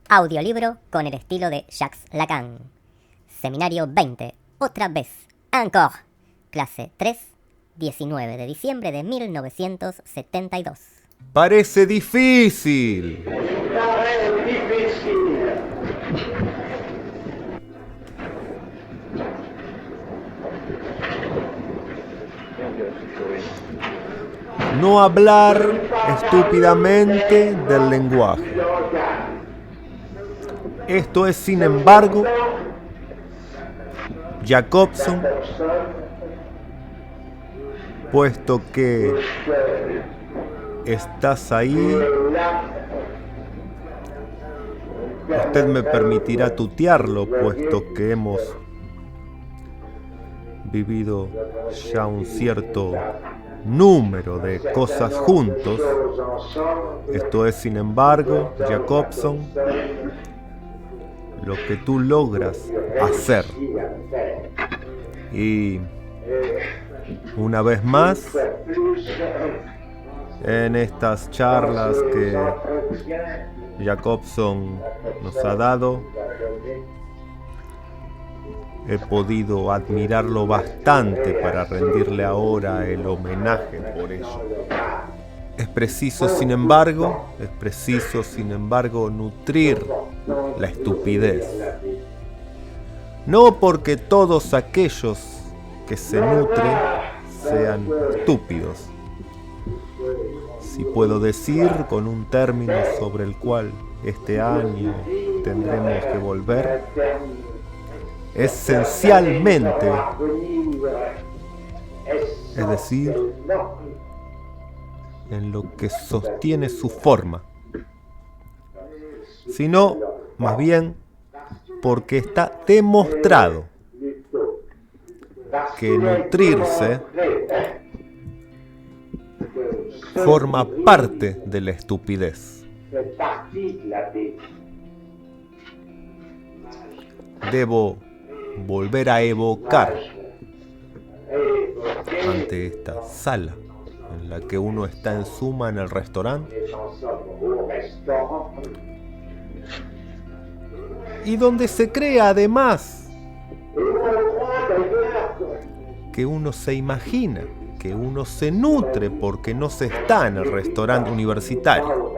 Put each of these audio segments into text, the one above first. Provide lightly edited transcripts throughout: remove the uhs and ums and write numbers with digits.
Audiolibro con el estilo de Jacques Lacan. Seminario 20. Otra vez. Encore. Clase 3. 19 de diciembre de 1972. Parece difícil. No hablar estúpidamente del lenguaje. Esto es, sin embargo, Jacobson, puesto que estás ahí, usted me permitirá tutearlo, puesto que hemos vivido ya un cierto número de cosas juntos. Esto es, sin embargo, Jacobson, lo que tú logras hacer. Y una vez más, en estas charlas que Jacobson nos ha dado, he podido admirarlo bastante para rendirle ahora el homenaje por ello. Es preciso, sin embargo, nutrir la estupidez. No porque todos aquellos que se nutren sean estúpidos. Si puedo decir con un término sobre el cual este año tendremos que volver, esencialmente, es decir, en lo que sostiene su forma, sino más bien porque está demostrado que nutrirse forma parte de la estupidez. Debo volver a evocar ante esta sala en la que uno está en suma en el restaurante y donde se crea además que uno se imagina, que uno se nutre porque no se está en el restaurante universitario.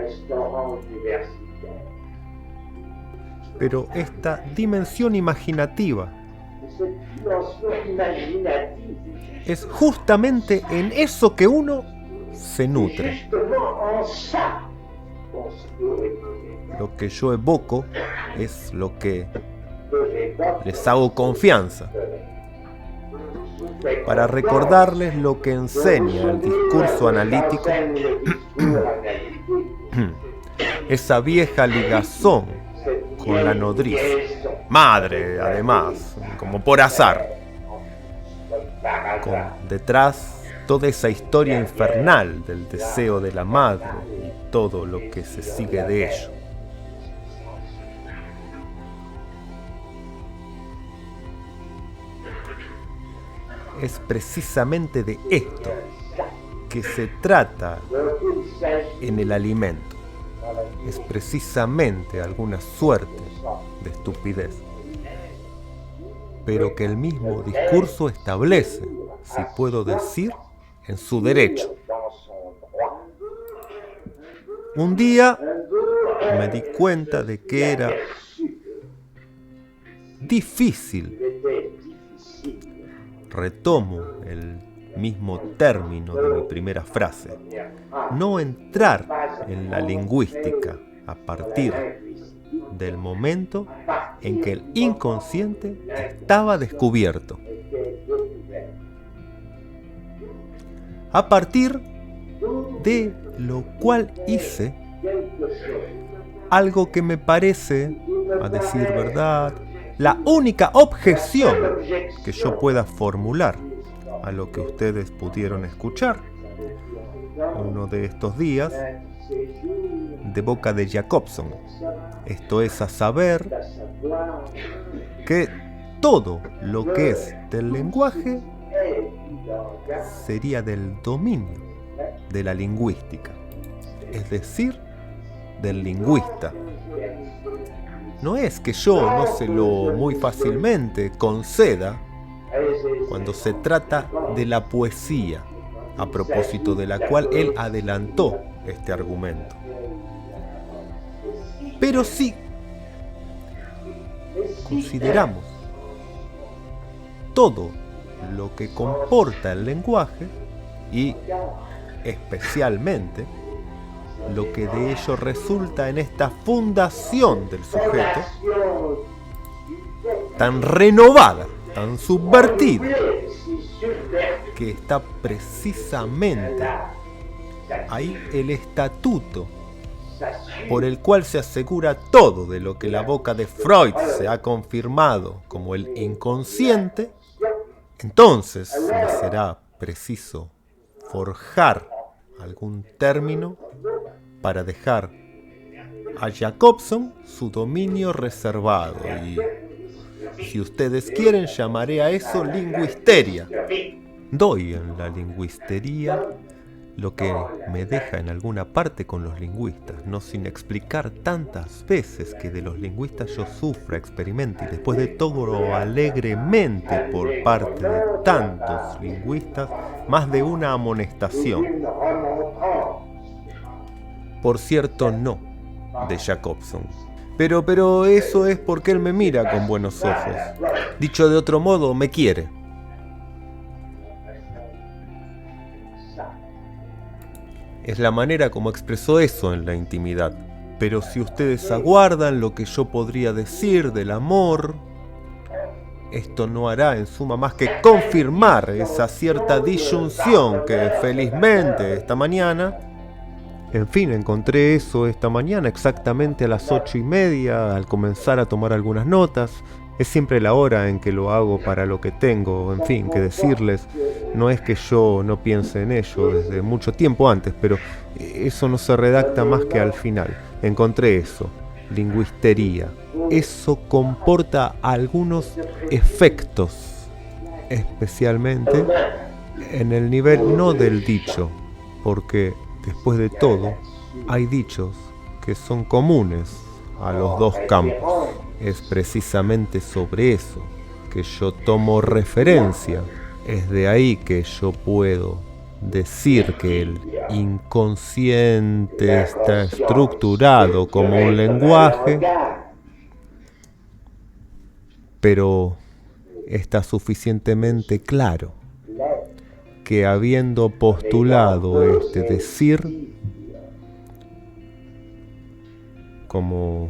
Pero esta dimensión imaginativa es justamente en eso que uno se nutre. Lo que yo evoco es lo que les hago confianza, para recordarles lo que enseña el discurso analítico, esa vieja ligazón con la nodriza, madre además, como por azar, con detrás toda esa historia infernal del deseo de la madre y todo lo que se sigue de ello. Es precisamente de esto que se trata en el alimento. Es precisamente alguna suerte de estupidez, pero que el mismo discurso establece, si puedo decir, en su derecho. Un día me di cuenta de que era difícil, retomo el mismo término de mi primera frase, no entrar en la lingüística a partir del momento en que el inconsciente estaba descubierto. A partir de lo cual hice algo que me parece, a decir verdad, la única objeción que yo pueda formular a lo que ustedes pudieron escuchar uno de estos días de boca de Jacobson. Esto es, a saber, que todo lo que es del lenguaje sería del dominio de la lingüística, es decir, del lingüista. no es que yo no se lo muy fácilmente conceda cuando se trata de la poesía, a propósito de la cual él adelantó este argumento. Pero si consideramos todo lo que comporta el lenguaje y especialmente lo que de ello resulta en esta fundación del sujeto tan renovada, tan subvertida, que está precisamente ahí el estatuto por el cual se asegura todo de lo que la boca de Freud se ha confirmado como el inconsciente, entonces me será preciso forjar algún término para dejar a Jacobson su dominio reservado y, si ustedes quieren, llamaré a eso lingüisteria. Doy en la lingüisteria lo que me deja en alguna parte con los lingüistas, no sin explicar tantas veces que de los lingüistas yo sufra, experimente y después de todo alegremente por parte de tantos lingüistas, más de una amonestación. Por cierto, no de Jacobson. Pero eso es porque él me mira con buenos ojos. Dicho de otro modo, me quiere. Es la manera como expresó eso en la intimidad. Pero si ustedes aguardan lo que yo podría decir del amor, esto no hará en suma más que confirmar esa cierta disyunción que felizmente esta mañana, en fin, encontré eso esta mañana exactamente a las 8:30 al comenzar a tomar algunas notas. Es siempre la hora en que lo hago para lo que tengo, en fin, que decirles. No es que yo no piense en ello desde mucho tiempo antes, pero eso no se redacta más que al final. Encontré eso, lingüistería. Eso comporta algunos efectos, especialmente en el nivel no del dicho, porque después de todo hay dichos que son comunes a los dos campos. Es precisamente sobre eso que yo tomo referencia. Es de ahí que yo puedo decir que el inconsciente está estructurado como un lenguaje, pero está suficientemente claro que habiendo postulado este decir, como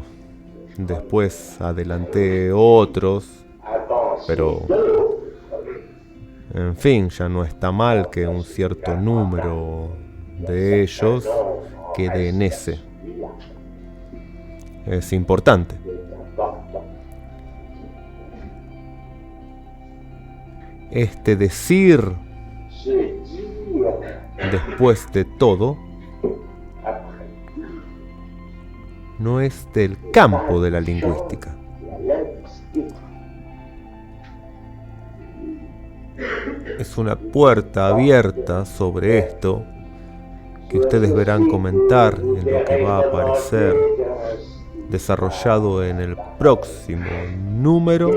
después adelanté otros, pero en fin, ya no está mal que un cierto número de ellos quede en ese. Es importante. Este decir, después de todo, no es del campo de la lingüística. Es una puerta abierta sobre esto que ustedes verán comentar en lo que va a aparecer desarrollado en el próximo número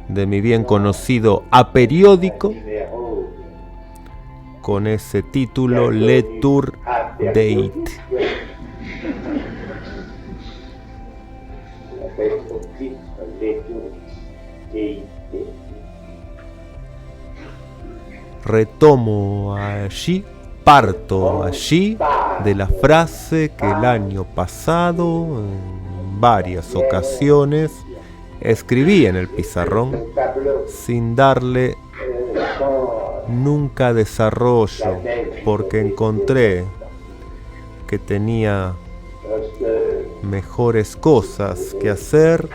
de mi bien conocido aperiódico con ese título Le Tour Date. Retomo allí, parto allí de la frase que el año pasado, en varias ocasiones, escribí en el pizarrón sin darle nunca desarrollo, porque encontré que tenía mejores cosas que hacer,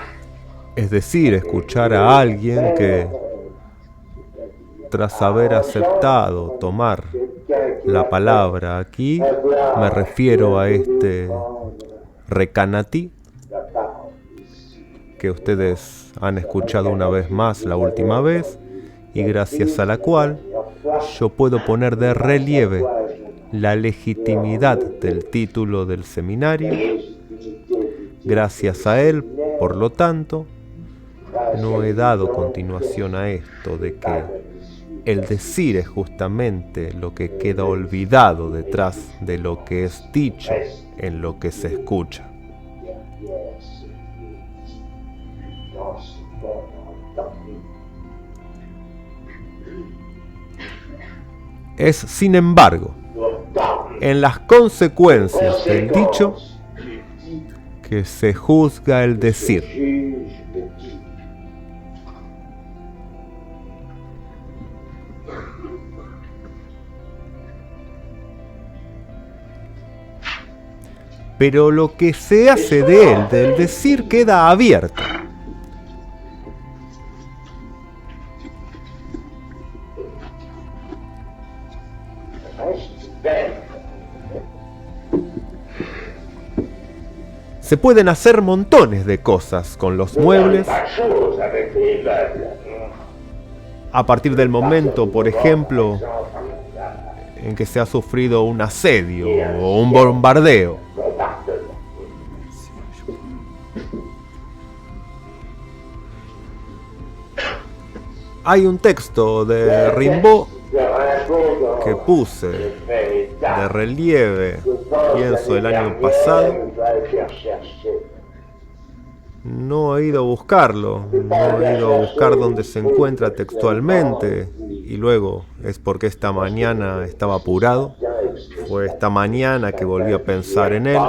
es decir, escuchar a alguien que, tras haber aceptado tomar la palabra aquí, me refiero a este Recanati, que ustedes han escuchado una vez más la última vez, y gracias a la cual yo puedo poner de relieve la legitimidad del título del seminario Gracias a él, por lo tanto, no he dado continuación a esto de que el decir es justamente lo que queda olvidado detrás de lo que es dicho en lo que se escucha. Es, sin embargo, en las consecuencias del dicho que se juzga el decir. Pero lo que se hace de él, del decir, queda abierto. Se pueden hacer montones de cosas con los muebles. A partir del momento, por ejemplo, en que se ha sufrido un asedio o un bombardeo. Hay un texto de Rimbaud que puse de relieve, pienso, el año pasado. No he ido a buscarlo, no he ido a buscar dónde se encuentra textualmente, y luego es porque esta mañana estaba apurado. Fue esta mañana que volví a pensar en él.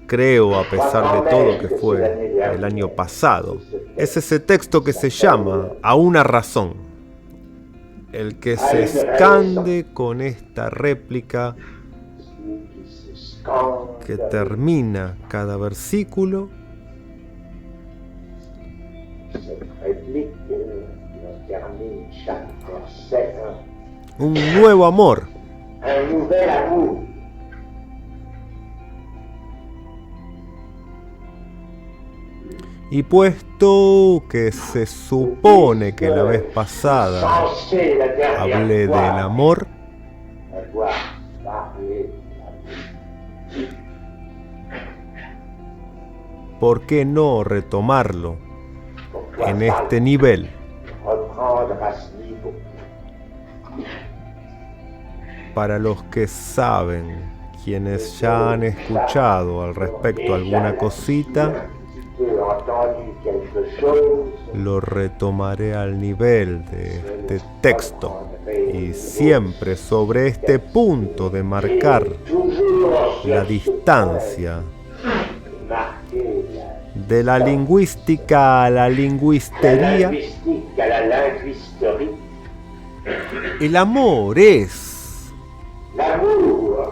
Creo, a pesar de todo, que fue el año pasado. Es ese texto que se llama A una razón, el que se escande con esta réplica que termina cada versículo. Un nuevo amor. Y puesto que se supone que la vez pasada hablé del amor, ¿por qué no retomarlo en este nivel? Para los que saben, quienes ya han escuchado al respecto alguna cosita, lo retomaré al nivel de este texto, y siempre sobre este punto de marcar la distancia de la lingüística a la lingüistería. El amor es,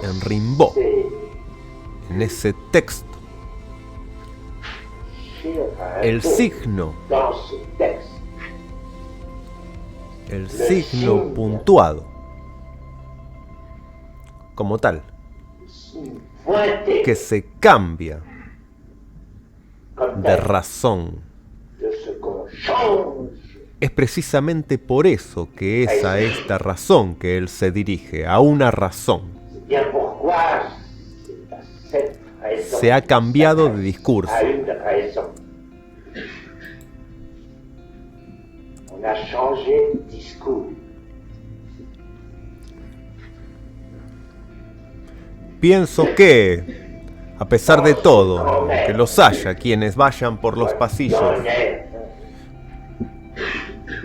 en Rimbaud, en ese texto, el signo puntuado como tal, que se cambia de razón. Es precisamente por eso que es a esta razón que él se dirige, a una razón. Se ha cambiado de discurso. Pienso que, a pesar de todo, que los haya quienes vayan por los pasillos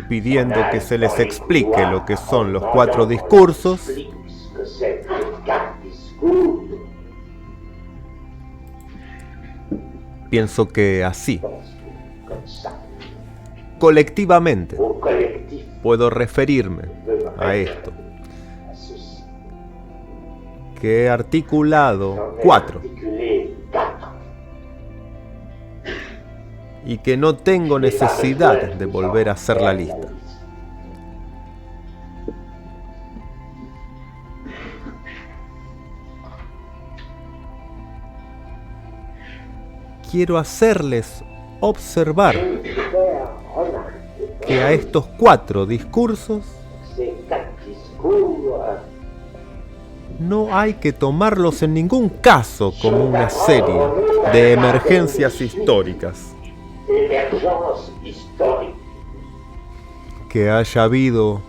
pidiendo que se les explique lo que son los 4 discursos, pienso que así, colectivamente, puedo referirme a esto, que he articulado 4 y que no tengo necesidad de volver a hacer la lista. Quiero hacerles observar que a estos 4 discursos no hay que tomarlos en ningún caso como una serie de emergencias históricas. Que haya habido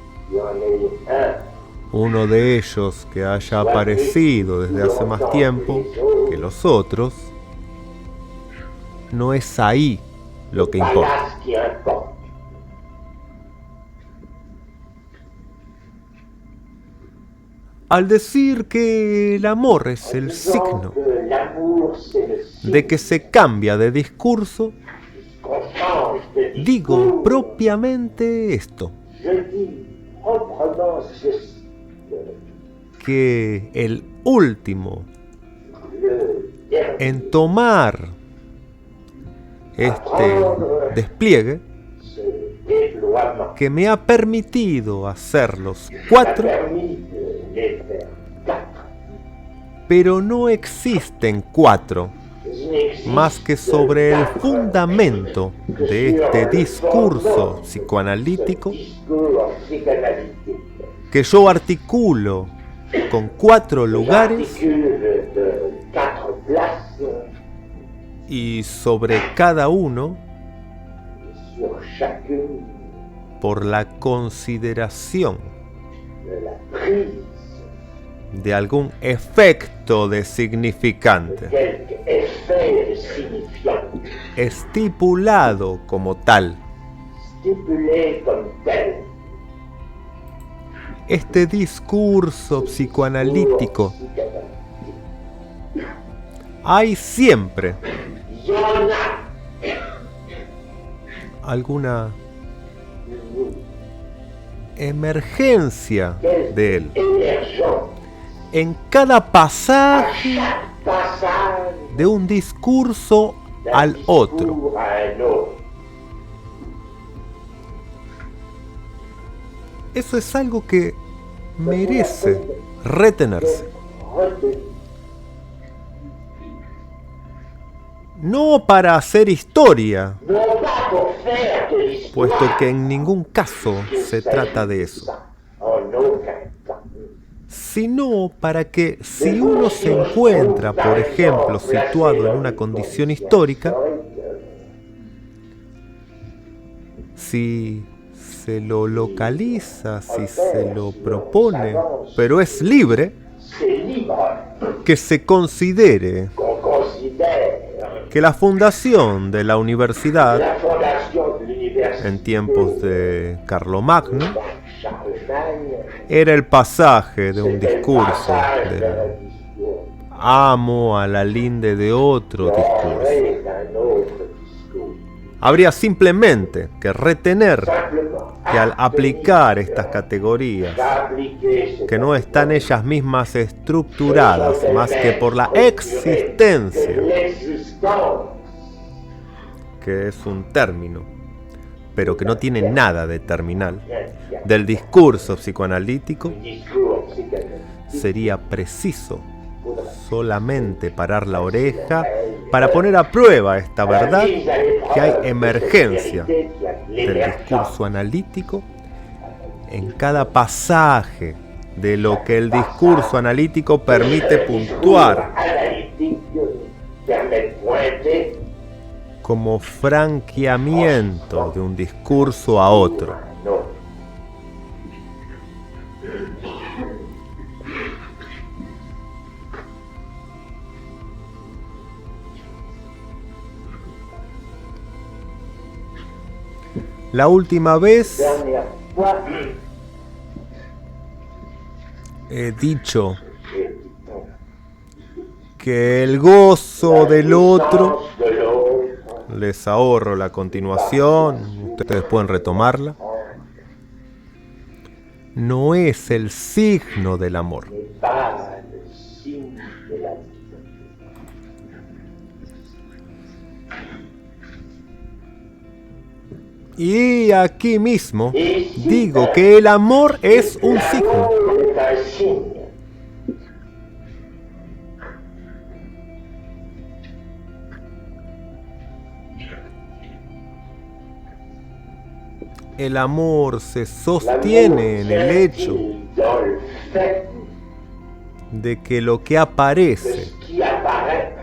uno de ellos que haya aparecido desde hace más tiempo que los otros, no es ahí lo que importa. Al decir que el amor es el signo de que se cambia de discurso, digo propiamente esto, que el último en tomar este despliegue que me ha permitido hacer los 4, pero no existen 4 más que sobre el fundamento de este discurso psicoanalítico que yo articulo con 4 lugares y sobre cada uno por la consideración de algún efecto de significante estipulado como tal. Este discurso psicoanalítico hay siempre alguna emergencia de él. En cada pasaje de un discurso al otro. Eso es algo que merece retenerse. No para hacer historia, puesto que en ningún caso se trata de eso, sino para que si uno se encuentra, por ejemplo, situado en una condición histórica, si se lo localiza, si se lo propone, pero es libre, que se considere que la fundación de la universidad en tiempos de Carlomagno era el pasaje de un discurso del amo a la linde de otro discurso. Habría simplemente que retener que al aplicar estas categorías, que no están ellas mismas estructuradas más que por la existencia, que es un término, pero que no tiene nada de terminal, del discurso psicoanalítico, sería preciso solamente parar la oreja para poner a prueba esta verdad, que hay emergencia del discurso analítico en cada pasaje de lo que el discurso analítico permite puntuar como franqueamiento de un discurso a otro. La última vez he dicho que el gozo del otro, les ahorro la continuación, ustedes pueden retomarla, no es el signo del amor. Y aquí mismo digo que el amor es un signo. El amor se sostiene en el hecho de que lo que aparece ce qui apparaît,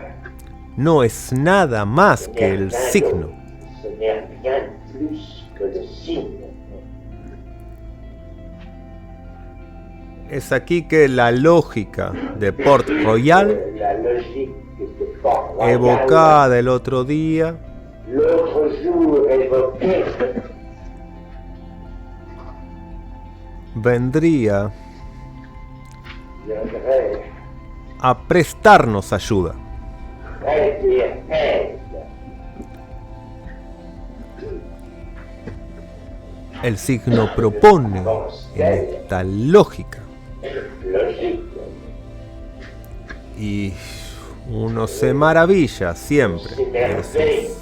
no es nada más que el signo. ce n'est rien plus que le signe. Es aquí que la lógica de Port Royal, La logique de Port Royal, evocada el otro día, l'autre jour évoquée, vendría viendrait a prestarnos ayuda. prêter aide. El signo propone en esta lógica Logique. y uno se maravilla siempre de esos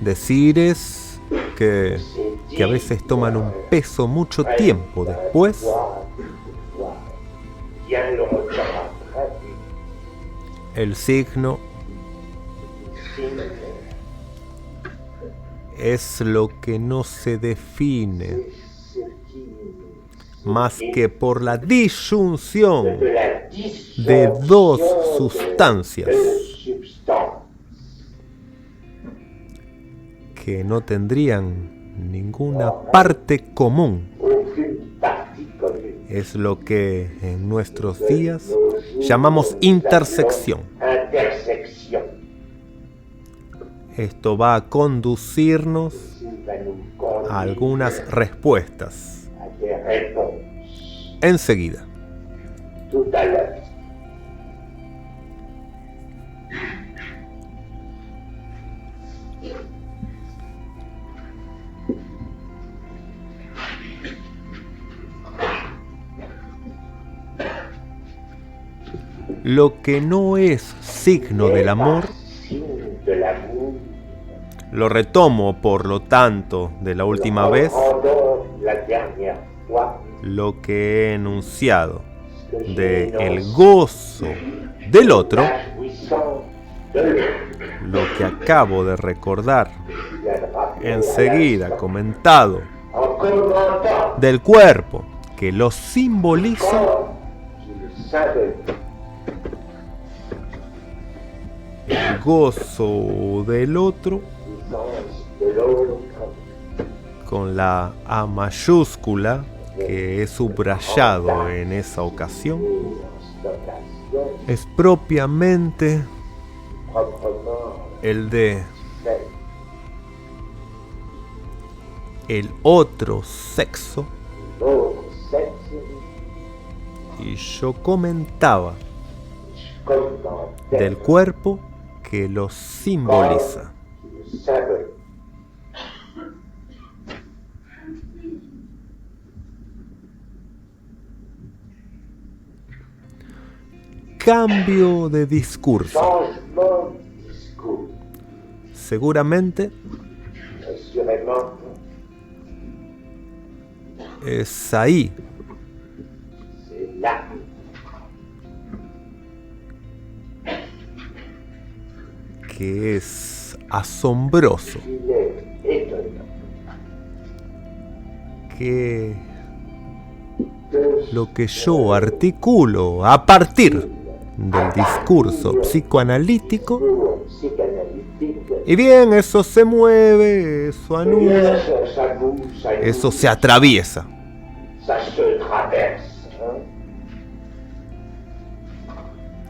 decires que a veces toman un peso mucho tiempo después. Bien le retira très vite. El signo Signe es lo que no se define ce qui más que por la disyunción de la disjonction de dos sustancias de substances que no tendrían ninguna parte común. aucune partie commune. Es lo que en nuestros días llamamos intersección. Intersection. Esto va a conducirnos Il va nous conduire a algunas respuestas à des réponses. enseguida. Tout à l'heure. Lo que no es signo del amor, Signe de l'amour. lo retomo por lo tanto de la última vez, Reprendons la dernière fois lo que he enunciado que j'ai de el énoncé. gozo del otro, La jouissance de l'autre lo que acabo de recordar viendra enseguida comentado en commentant del cuerpo que lo simboliza, qu'il symbole el gozo del otro jouissance de l'autre con la A mayúscula que he subrayado en esa ocasión, d'occasion es propiamente proprement el de faite. el otro sexo, L'autre sexe, y yo comentaba commentait del cuerpo que lo simboliza. qu'il symbole. Cambio de discurso. Changement de discours. Seguramente Assurément, es ahí c'est là que es asombroso qu'il est étonnant que que lo que yo articulo a partir del discurso psicoanalítico, discours psychanalytique, y bien, eso se mueve, eso anuda, ça bouge, ça eso bouge, se atraviesa. ça se traverse.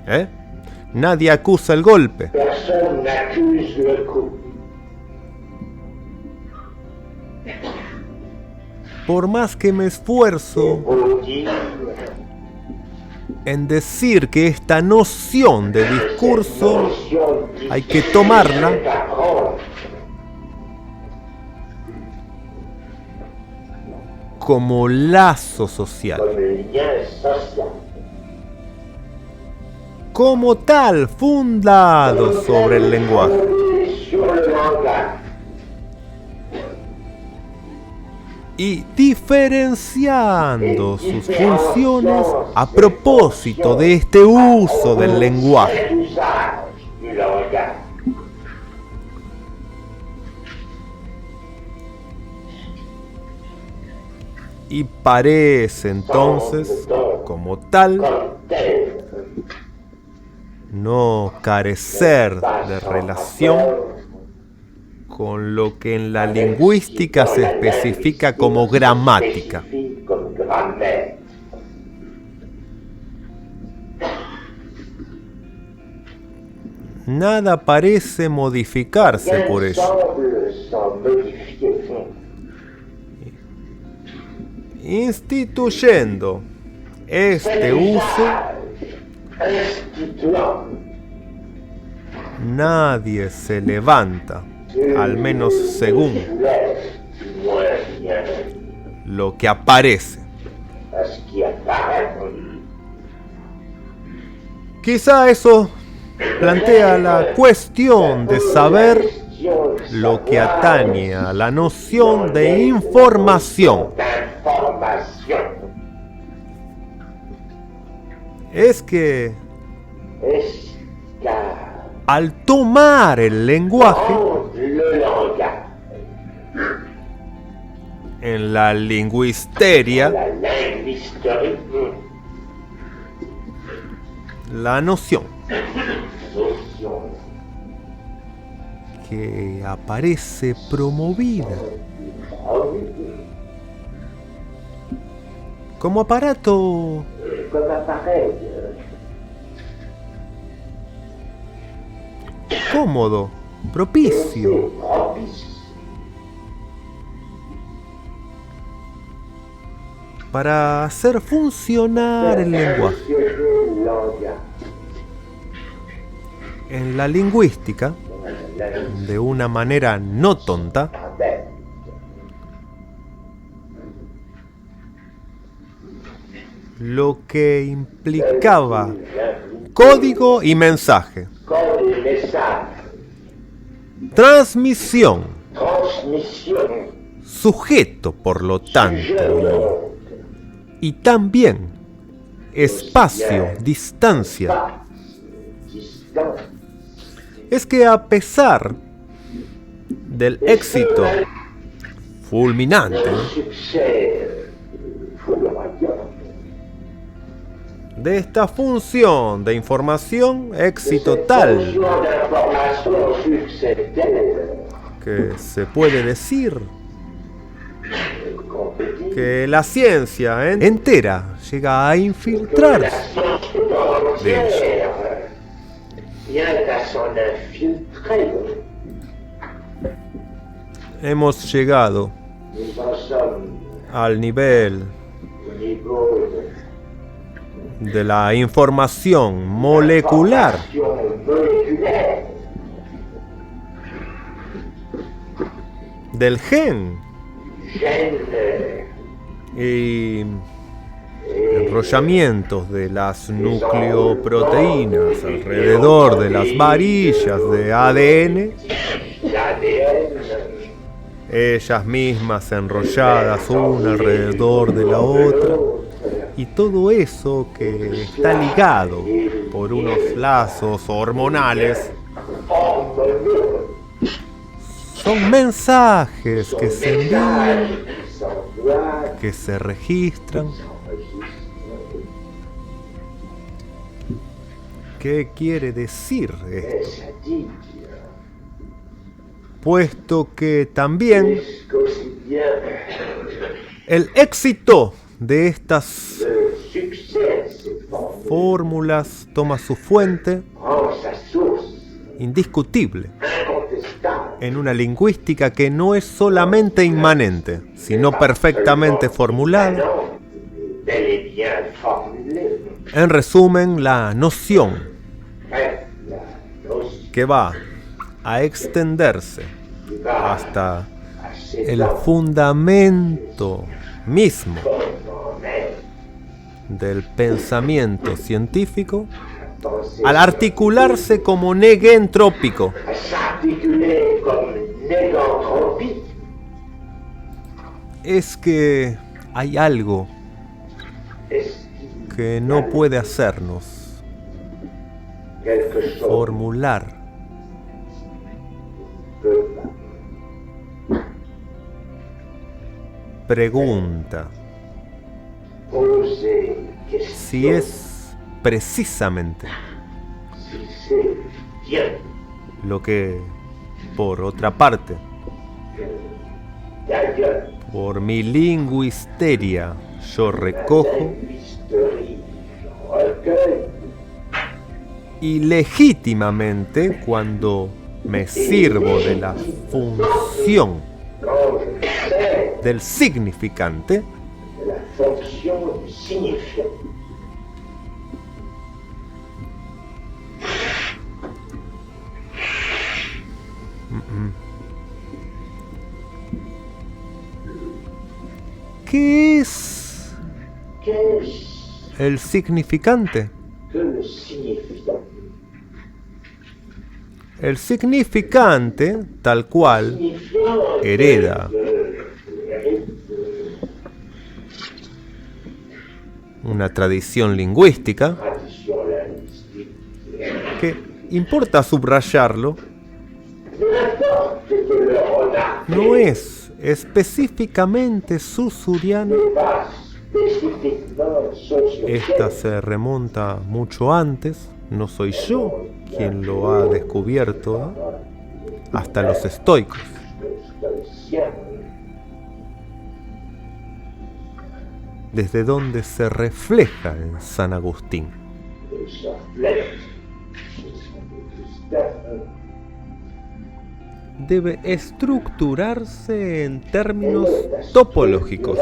Hein? ¿Eh? Nadie acusa el golpe. Personne n'accuse le coup. Por más que me esfuerzo Pour dire en decir que esta noción de discurso notion hay que tomarla d'apprendre como lazo social, comme lien social. como tal fundado sobre el lenguaje. Sur le langage. Y diferenciando sus funciones a propósito de este uso del lenguaje. Cet usage du langage. Y parece entonces, como tal, Comme no carecer de relación con lo que en la lingüística se especifica como gramática. Nada parece modificarse por ello. Instituyendo este uso, nadie se levanta, al menos según lo que aparece. Quizá eso plantea la cuestión de saber lo que atañe a la noción de información. Es que al tomar el lenguaje, en la lingüisteria, la noción que aparece promovida como aparato cómodo, propicio, para hacer funcionar el lenguaje. En la lingüística, de una manera no tonta, lo que implicaba código y mensaje, transmisión, sujeto por lo tanto, y también espacio, distancia. Es que a pesar del éxito fulminante de esta función de información, éxito tal que se puede decir que la ciencia entera llega a infiltrarse de ella. Hemos llegado al nivel de la información molecular del gen y enrollamientos de las nucleoproteínas alrededor de las varillas de ADN, ellas mismas enrolladas una alrededor de la otra, y todo eso que está ligado por unos lazos hormonales son mensajes que se envían, que se registran. ¿Qué quiere decir esto? Puesto que también el éxito de estas fórmulas toma su fuente indiscutible en una lingüística que no es solamente inmanente, sino perfectamente formulada. En resumen, la noción que va a extenderse hasta el fundamento mismo del pensamiento científico, al articularse como negentrópico, es que hay algo que no puede hacernos formular pregunta si es precisamente Lo que, por otra parte, por mi linguisteria yo recojo y legítimamente cuando me sirvo de la función del significante, ¿qué es el significante? El significante, tal cual, hereda una tradición lingüística, que importa subrayarlo, no es específicamente susuriano. Esta se remonta mucho antes, no soy yo quien lo ha descubierto, hasta los estoicos. Desde donde se refleja en San Agustín. Debe estructurarse en términos topológicos.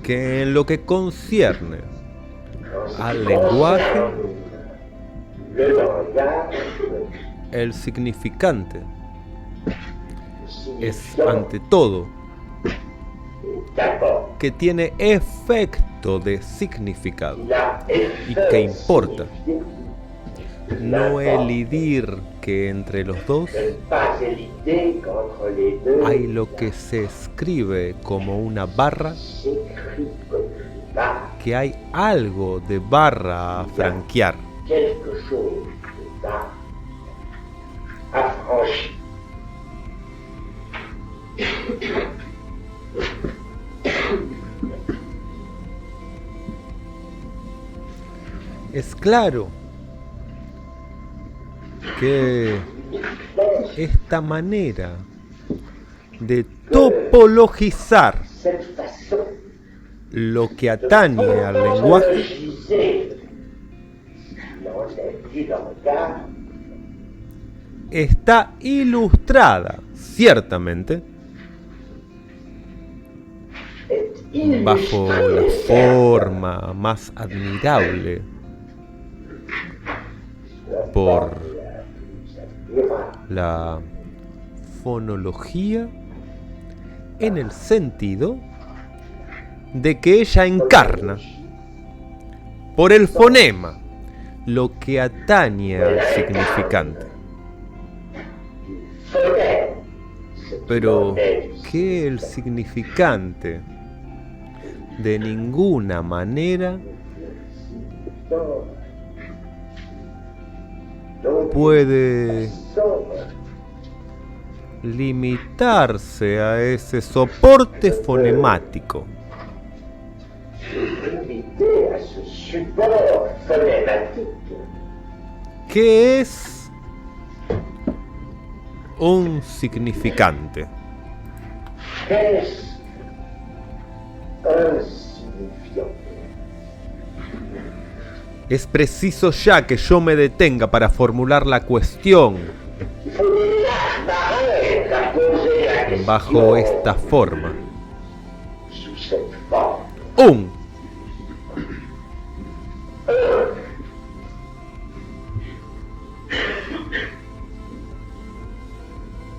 Que en lo que concierne al lenguaje, el significante es ante todo que tiene efecto de significado y que importa no elidir que entre los dos hay lo que se escribe como una barra, que hay algo de barra a franquear. Es claro que esta manera de topologizar lo que atañe al lenguaje está ilustrada, ciertamente, bajo la forma más admirable por la fonología, en el sentido de que ella encarna por el fonema lo que atañe al significante. Pero que el significante de ninguna manera puede limitarse a ese soporte fonemático. ¿Qué es un significante? Es preciso ya que yo me detenga para formular la cuestión bajo esta forma.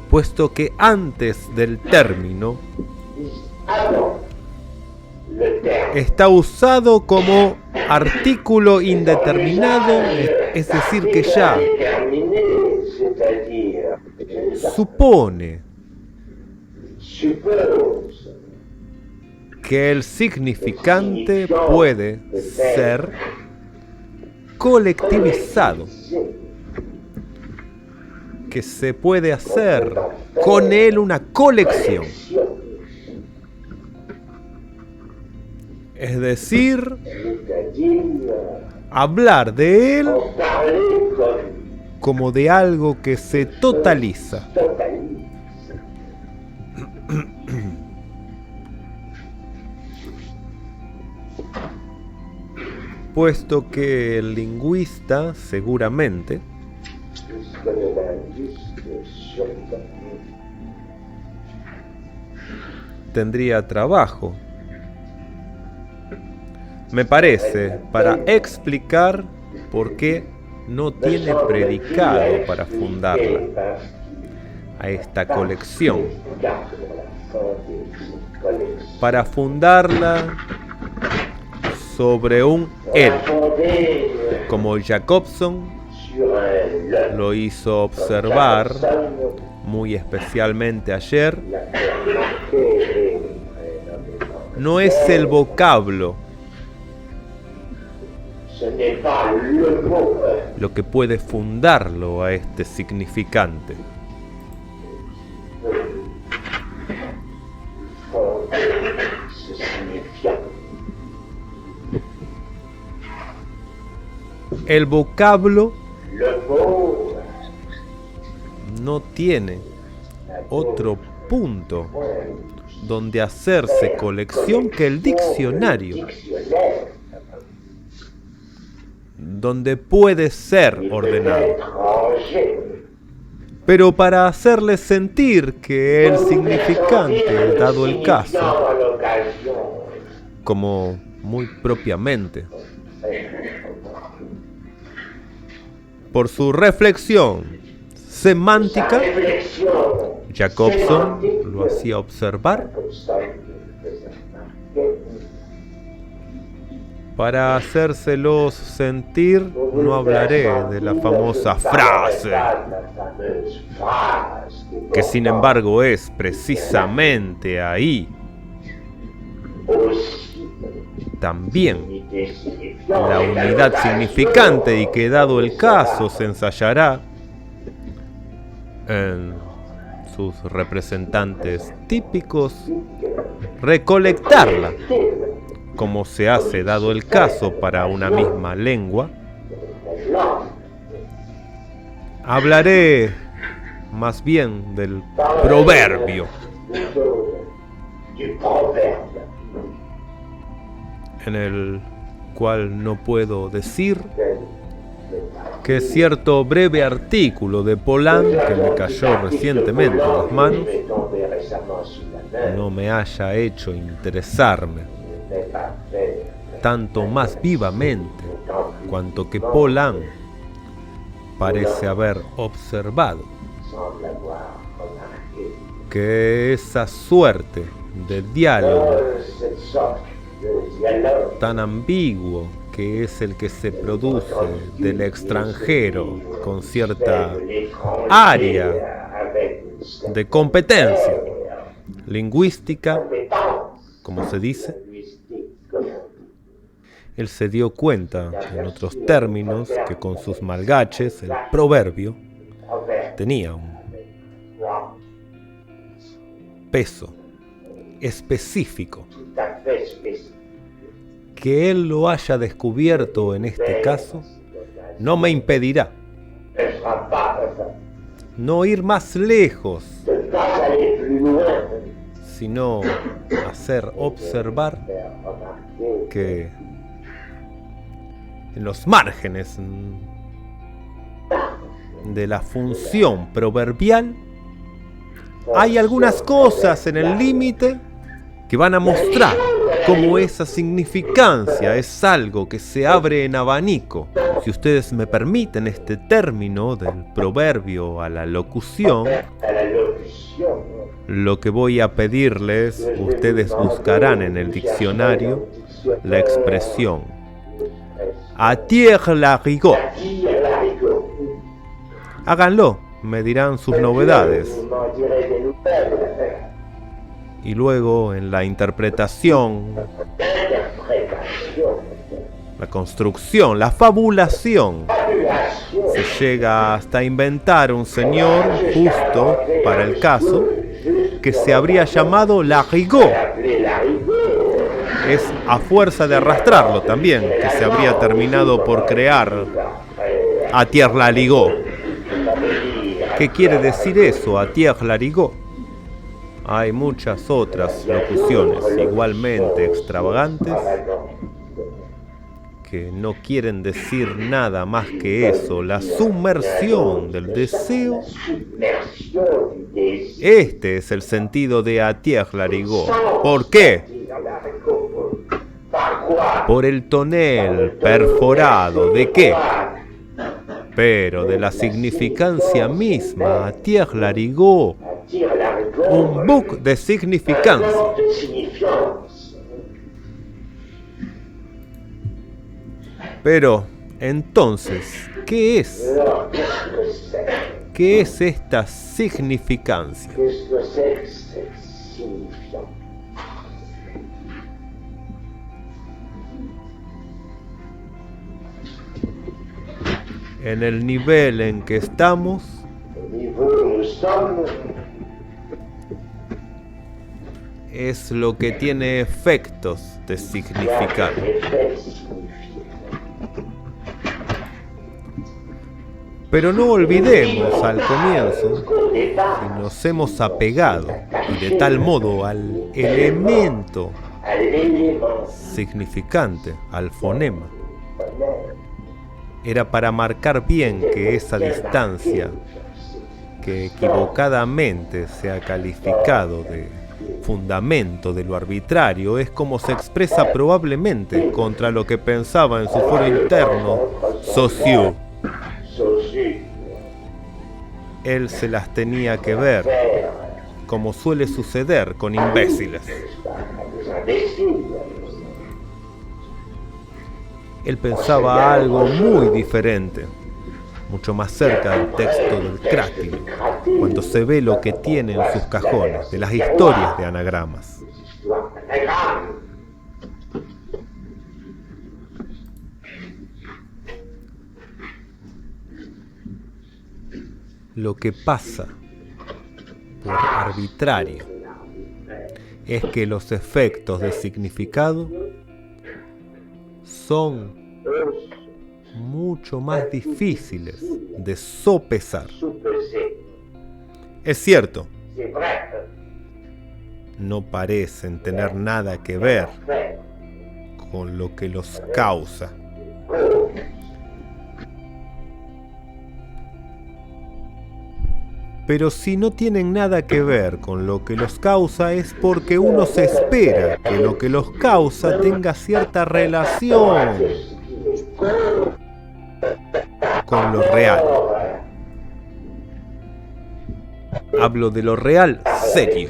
Puesto que antes del término está usado como artículo indeterminado, es decir, que ya supone que el significante puede ser colectivizado, que se puede hacer con él una colección. Es decir, c'est-à-dire hablar de él en parler comme como de algo que se totaliza. totaliste. Puesto que el lingüista seguramente Puisque le linguiste sûrement tendría trabajo, me parece, para explicar por qué no tiene predicado para fundarla a esta colección, para fundarla sobre un él, como Jacobson lo hizo observar muy especialmente ayer. No es el vocablo lo que puede fundarlo a este significante. El vocablo no tiene otro punto donde hacerse colección que el diccionario, donde puede ser ordenado. Pero para hacerle sentir que el significante, dado el caso, como muy propiamente, por su reflexión semántica, Jacobson lo hacía observar. Para hacérselos sentir, no hablaré de la famosa frase, que sin embargo es precisamente ahí también la unidad significante, y que dado el caso se ensayará en sus representantes típicos recolectarla, como se hace dado el caso para una misma lengua. Hablaré más bien del proverbio, en el cual no puedo decir que cierto breve artículo de Polan que me cayó recientemente en las manos no me haya hecho interesarme tanto más vivamente cuanto que Polan parece haber observado que esa suerte de diálogo tan ambiguo que es el que se produce del extranjero con cierta área de competencia lingüística, como se dice, él se dio cuenta, en otros términos, que con sus malgaches el proverbio tenía un peso específico. Que él lo haya descubierto en este caso no me impedirá no ir más lejos, sino hacer observar que en los márgenes de la función proverbial hay algunas cosas en el límite que van a mostrar cómo esa significancia es algo que se abre en abanico. Si ustedes me permiten este término del proverbio a la locución, lo que voy a pedirles, ustedes buscarán en el diccionario la expresión «attirer la rigueur». Háganlo, me dirán sus novedades. Y luego en la interpretación, la construcción, la fabulación, se llega hasta inventar un señor justo para el caso que se habría llamado la rigueur, es a fuerza de arrastrarlo también que se habría terminado por crear Atier-Larigot. ¿Qué quiere decir eso, Atier-Larigot? Hay muchas otras locuciones igualmente extravagantes que no quieren decir nada más que eso, la sumersión del deseo. Este es el sentido de Atier-Larigot. ¿Por qué? Por el tonel perforado ¿de qué? Pero de la significancia misma, Atier-Larigot, un buc de significancia. Pero, entonces, ¿qué es? ¿Qué es esta significancia? En el nivel en que estamos, es lo que tiene efectos de significar. Pero no olvidemos al comienzo que nos hemos apegado y de tal modo al elemento significante, al fonema. Era para marcar bien que esa distancia que equivocadamente se ha calificado de fundamento de lo arbitrario es como se expresa probablemente contra lo que pensaba en su foro interno Saussure. Él se las tenía que ver, como suele suceder con imbéciles. Él pensaba algo muy diferente, mucho más cerca del texto del Crático, cuando se ve lo que tiene en sus cajones, de las historias de anagramas. Lo que pasa por arbitrario es que los efectos de significado son mucho más difíciles de sopesar. Es cierto, no parecen tener nada que ver con lo que los causa. Pero si no tienen nada que ver con lo que los causa es porque uno se espera que lo que los causa tenga cierta relación con lo real. Hablo de lo real serio.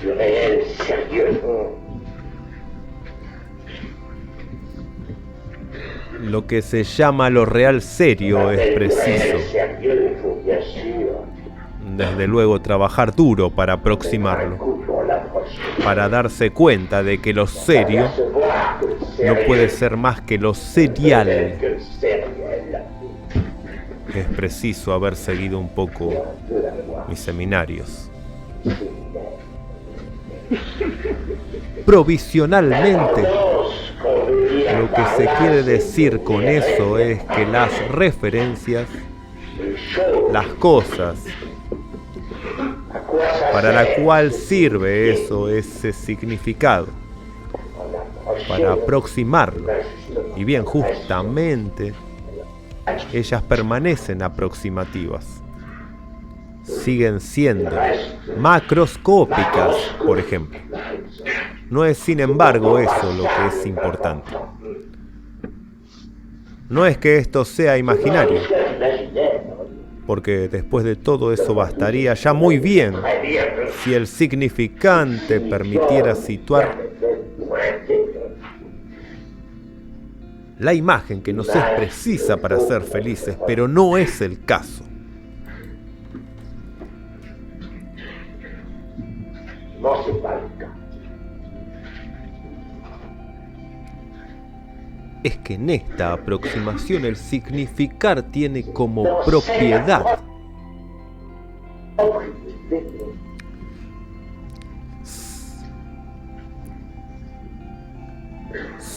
Lo que se llama lo real serio es preciso, desde luego, trabajar duro para aproximarlo, para darse cuenta de que lo serio no puede ser más que lo serial. Es preciso haber seguido un poco mis seminarios. Provisionalmente, lo que se quiere decir con eso es que las referencias, las cosas para la cual sirve eso, ese significado, para aproximarlo, y bien, justamente ellas permanecen aproximativas, siguen siendo macroscópicas, por ejemplo. No es, sin embargo, eso lo que es importante. No es que esto sea imaginario, porque después de todo eso bastaría ya muy bien si el significante permitiera situar la imagen que nos es precisa para ser felices, pero no es el caso. Es que en esta aproximación el significar tiene como propiedad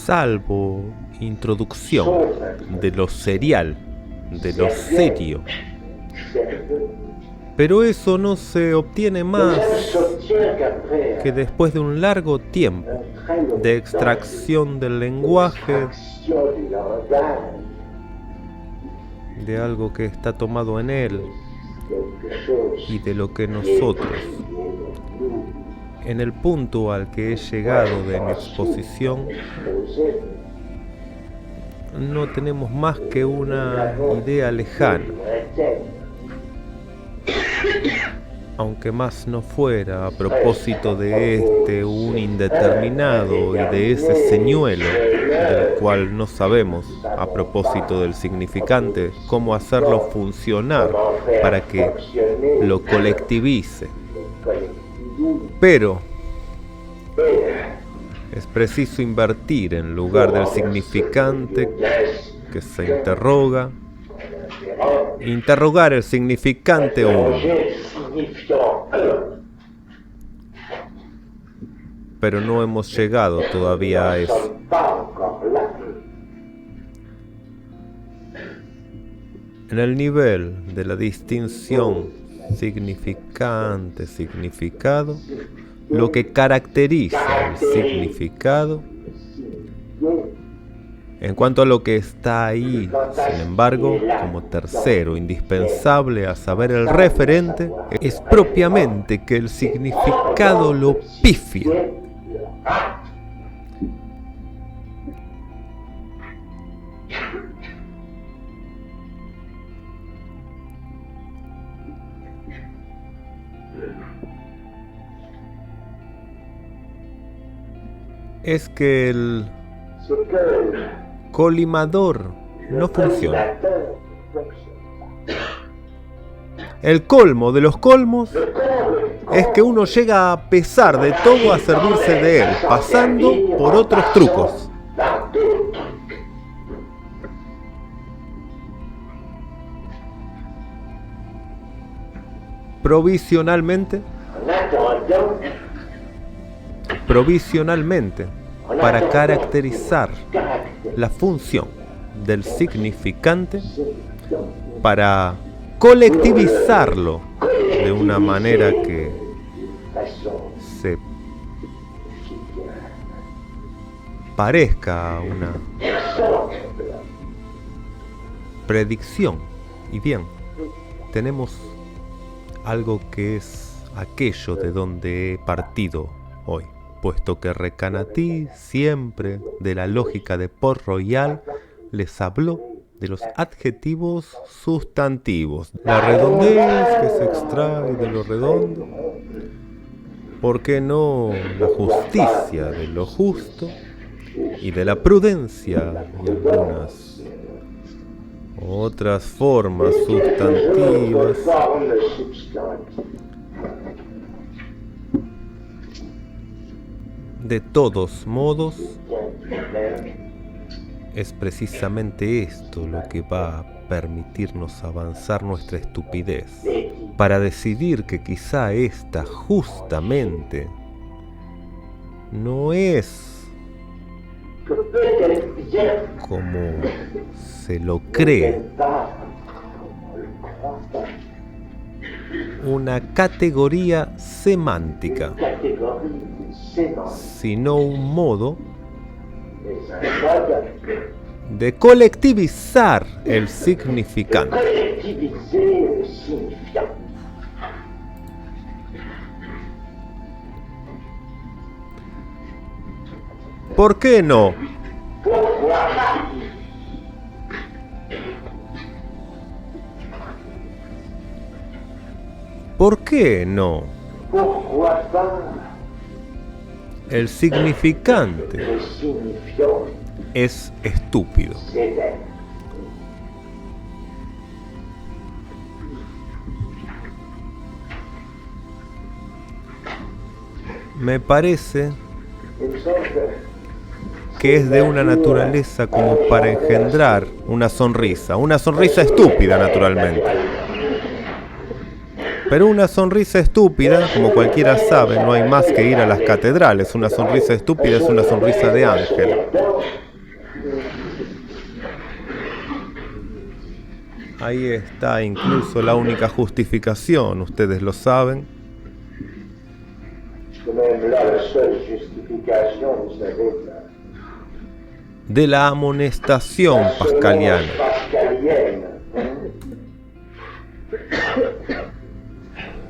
salvo introducción de lo serial, de lo serio. Pero eso no se obtiene más que después de un largo tiempo de extracción del lenguaje, de algo que está tomado en él y de lo que nosotros, en el punto al que he llegado de mi exposición, no tenemos más que una idea lejana, aunque más no fuera a propósito de un indeterminado y de ese señuelo del cual no sabemos, a propósito del significante, cómo hacerlo funcionar para que lo colectivice. Pero es preciso invertir en lugar del significante que se interroga, interrogar el significante uno. Pero no hemos llegado todavía a eso. En el nivel de la distinción significante-significado, lo que caracteriza el significado, en cuanto a lo que está ahí, sin embargo, como tercero, indispensable a saber el referente, es propiamente que el significado lo pifia. Es que el colimador no funciona. El colmo de los colmos es que uno llega a pesar de todo a servirse de él, pasando por otros trucos. Provisionalmente, para caracterizar la función del significante, para colectivizarlo de una manera que se parezca a una predicción. Y bien, tenemos algo que es aquello de donde he partido hoy, puesto que Recanati siempre de la lógica de Port-Royal les habló de los adjetivos sustantivos, la redondez que se extrae de lo redondo, ¿por qué no la justicia de lo justo y de la prudencia y algunas otras formas sustantivas? De todos modos, es precisamente esto lo que va a permitirnos avanzar nuestra estupidez, para decidir que quizá esta justamente no es como se lo cree, una categoría semántica, sino un modo de colectivizar el significante. ¿Por qué no? ¿Por qué no? El significante es estúpido. Me parece que es de una naturaleza como para engendrar una sonrisa estúpida naturalmente. Pero una sonrisa estúpida, como cualquiera sabe, no hay más que ir a las catedrales. Una sonrisa estúpida es una sonrisa de ángel. Ahí está incluso la única justificación, ustedes lo saben. De la amonestación pascaliana.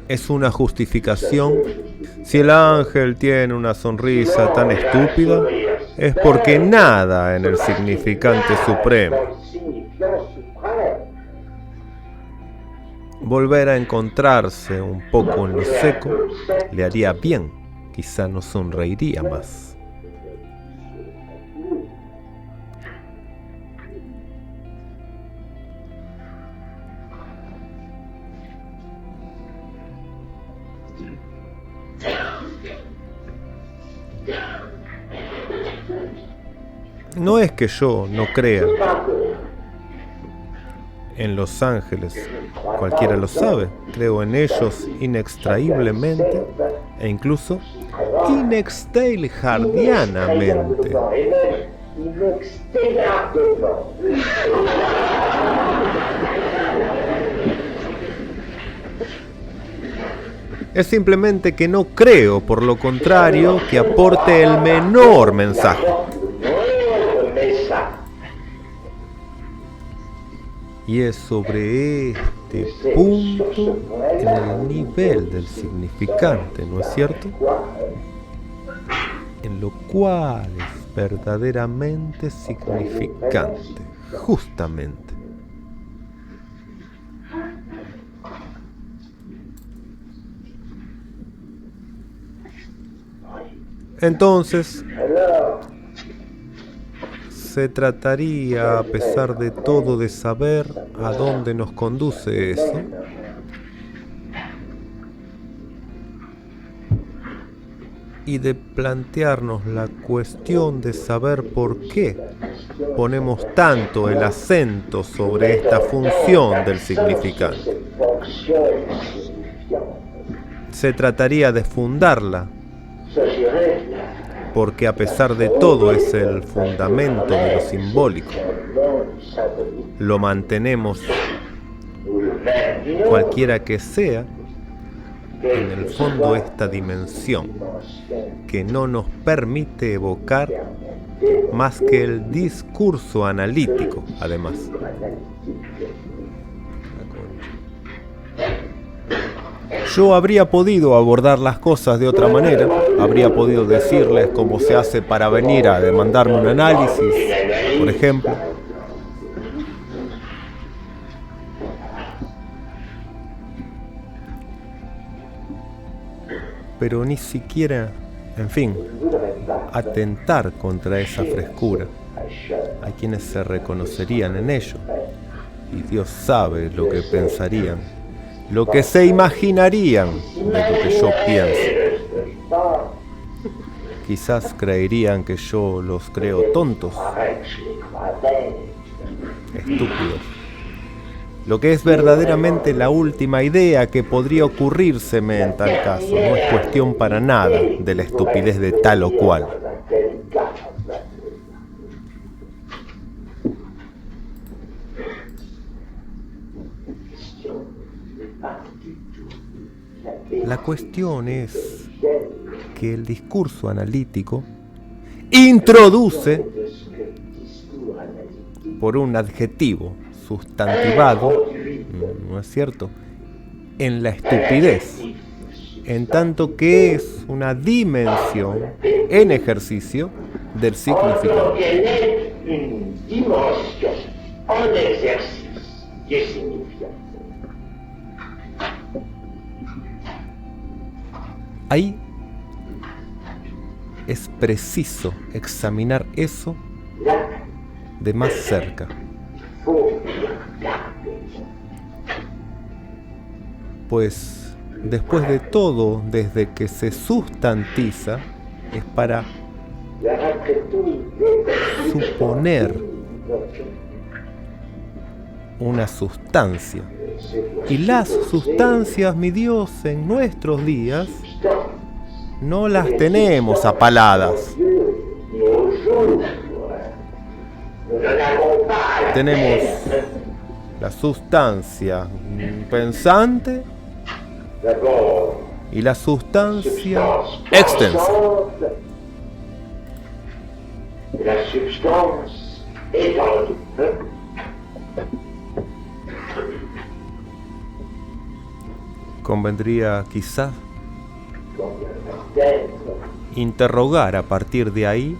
Es una justificación. Si el ángel tiene una sonrisa tan estúpida, es porque nada en el significante supremo. Volver a encontrarse un poco en lo seco le haría bien, quizá no sonreiría más. No es que yo no crea en los ángeles, cualquiera lo sabe, creo en ellos inextraíblemente e incluso inextelijardianamente. Es simplemente que no creo, por lo contrario, que aporte el menor mensaje. Y es sobre este punto en el nivel del significante, ¿no es cierto? En lo cual es verdaderamente significante, justamente. Entonces, se trataría, a pesar de todo, de saber a dónde nos conduce eso. Y de plantearnos la cuestión de saber por qué ponemos tanto el acento sobre esta función del significante. Se trataría de fundarla, porque a pesar de todo es el fundamento de lo simbólico. Lo mantenemos, cualquiera que sea, en el fondo esta dimensión que no nos permite evocar más que el discurso analítico, además. Yo habría podido abordar las cosas de otra manera, habría podido decirles cómo se hace para venir a demandarme un análisis, por ejemplo. Pero ni siquiera, en fin, atentar contra esa frescura. Hay quienes se reconocerían en ello, y Dios sabe lo que pensarían, lo que se imaginarían de lo que yo pienso. Quizás creerían que yo los creo tontos, estúpidos. Lo que es verdaderamente la última idea que podría ocurrírseme en tal caso. No es cuestión para nada de la estupidez de tal o cual. La cuestión es que el discurso analítico introduce, por un adjetivo sustantivado, ¿no es cierto?, en la estupidez, en tanto que es una dimensión en ejercicio del significado. Ahí es preciso examinar eso de más cerca. Pues después de todo, desde que se sustantiza, es para suponer una sustancia. Y las sustancias, mi Dios, en nuestros días, no las tenemos apaladas. Tenemos la sustancia pensante y la sustancia extensa. La substance étendue. Convendría quizás interrogar a partir de ahí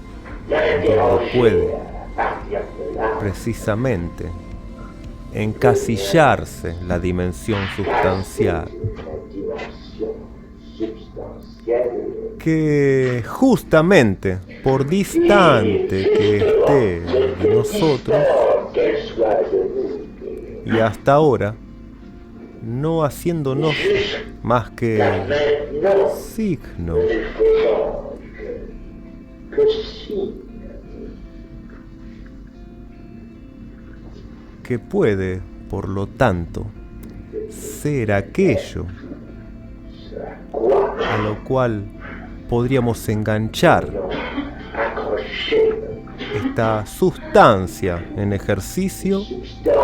donde puede precisamente encasillarse la dimensión sustancial, que justamente por distante que esté de nosotros y hasta ahora no haciéndonos más que signo, que puede, por lo tanto, ser aquello a lo cual podríamos enganchar esta sustancia en ejercicio,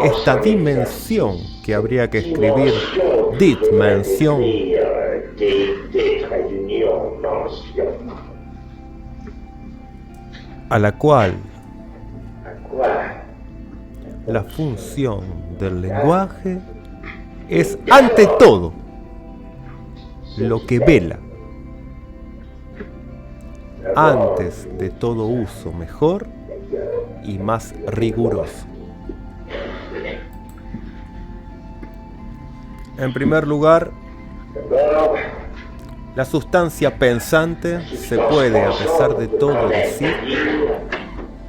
esta dimensión que habría que escribir dimensión, a la cual la función del lenguaje es ante todo lo que vela, antes de todo uso mejor y más riguroso. En primer lugar, la sustancia pensante se puede, a pesar de todo, decir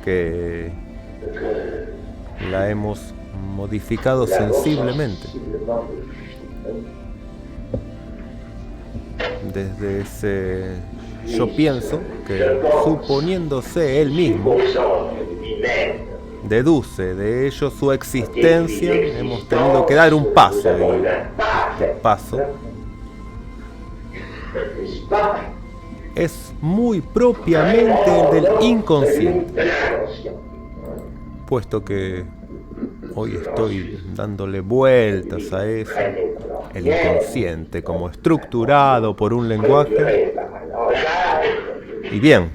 que la hemos modificado sensiblemente. Desde ese yo pienso que, suponiéndose él mismo, deduce de ello su existencia, hemos tenido que dar un paso, y este paso es muy propiamente el del inconsciente, puesto que hoy estoy dándole vueltas a eso, el inconsciente como estructurado por un lenguaje. Y bien,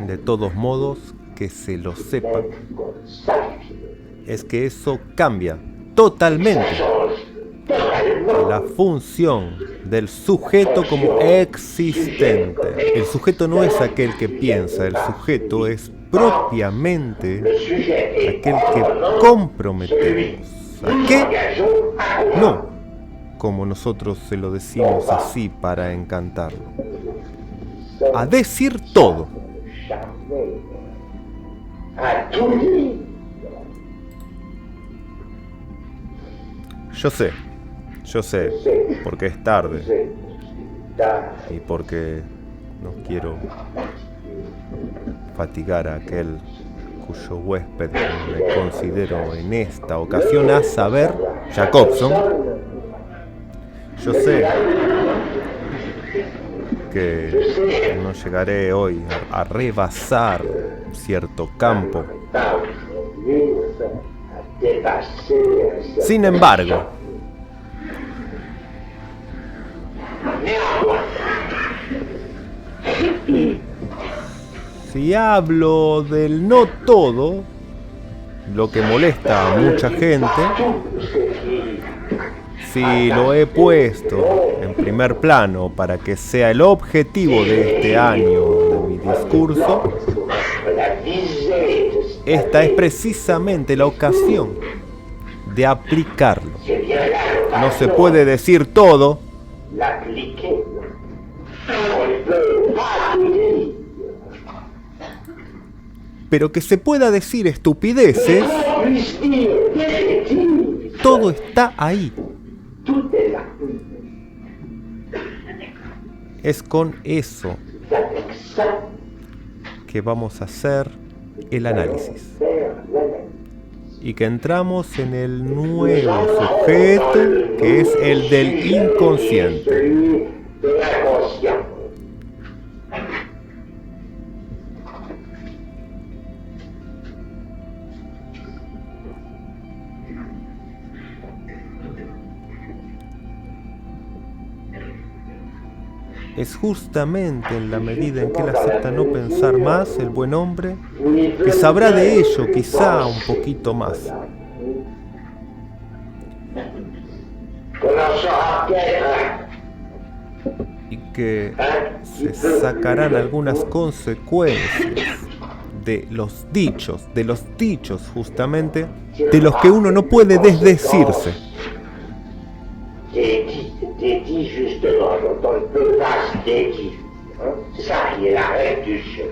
de todos modos, que se lo sepa, es que eso cambia totalmente la función del sujeto como existente. El sujeto no es aquel que piensa, el sujeto es propiamente aquel que comprometemos. ¿A qué? No, como nosotros se lo decimos así para encantarlo. A decir todo. Yo sé, porque es tarde y porque no quiero fatigar a aquel cuyo huésped me considero en esta ocasión, a saber, Jacobson. Yo sé que no llegaré hoy a rebasar cierto campo. Sin embargo, si hablo del no todo, lo que molesta a mucha gente, si lo he puesto en primer plano para que sea el objetivo de este año de mi discurso, esta es precisamente la ocasión de aplicarlo. No se puede decir todo, pero que se pueda decir estupideces, todo está ahí. Es con eso que vamos a hacer el análisis. y que entramos en el nuevo sujeto, que es el del inconsciente. Es justamente en la medida en que él acepta no pensar más, el buen hombre, que sabrá de ello quizá un poquito más. Y que se sacarán algunas consecuencias de los dichos justamente, de los que uno no puede desdecirse. Dédit justement, dans le peuplage dédit. C'est ça qui est la règle du jeu.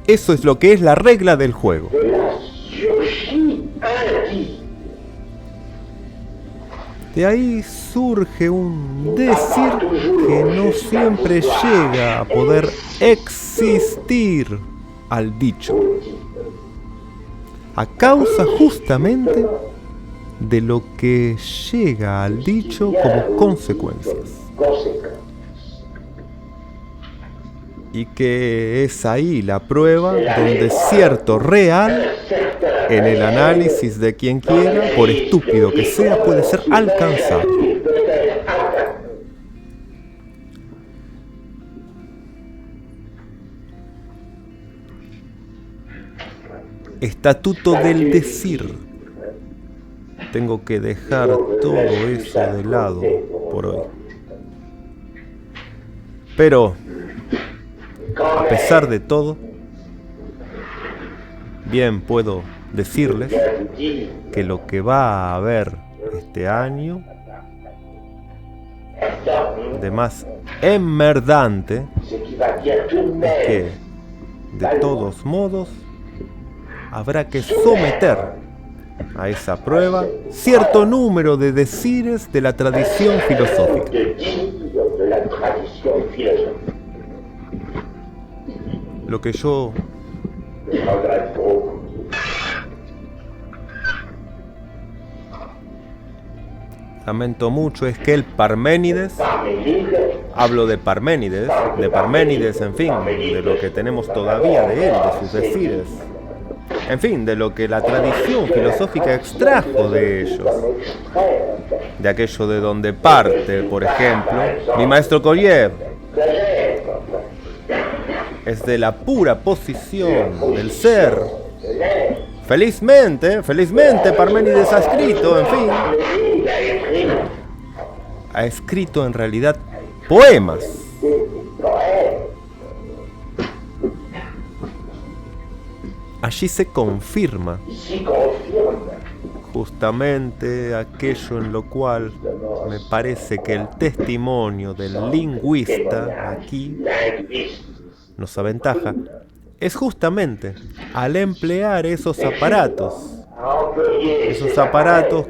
Eso es lo que es la regla del juego. De la surgit indit. De ahí surge un decir que no siempre llega a poder existir al dicho, a causa justamente de lo que llega al dicho como consecuencias. Y que es ahí la prueba donde cierto real, en el análisis de quien quiera, por estúpido que sea, puede ser alcanzado. Estatuto del decir. Tengo que dejar todo eso de lado por hoy. Pero, a pesar de todo, bien puedo decirles que lo que va a haber este año de más emmerdante es que, de todos modos, habrá que someter a esa prueba cierto número de decires de la tradición filosófica. Lo que yo lamento mucho es que el Parménides, hablo de Parménides, en fin, de lo que tenemos todavía de él, de sus decires, en fin, de lo que la tradición filosófica extrajo de ellos, de aquello de donde parte, por ejemplo, mi maestro Collier, es de la pura posición del ser. Felizmente, Parménides ha escrito, en fin, ha escrito en realidad poemas. Allí se confirma justamente aquello en lo cual me parece que el testimonio del lingüista aquí nos aventaja, es justamente al emplear esos aparatos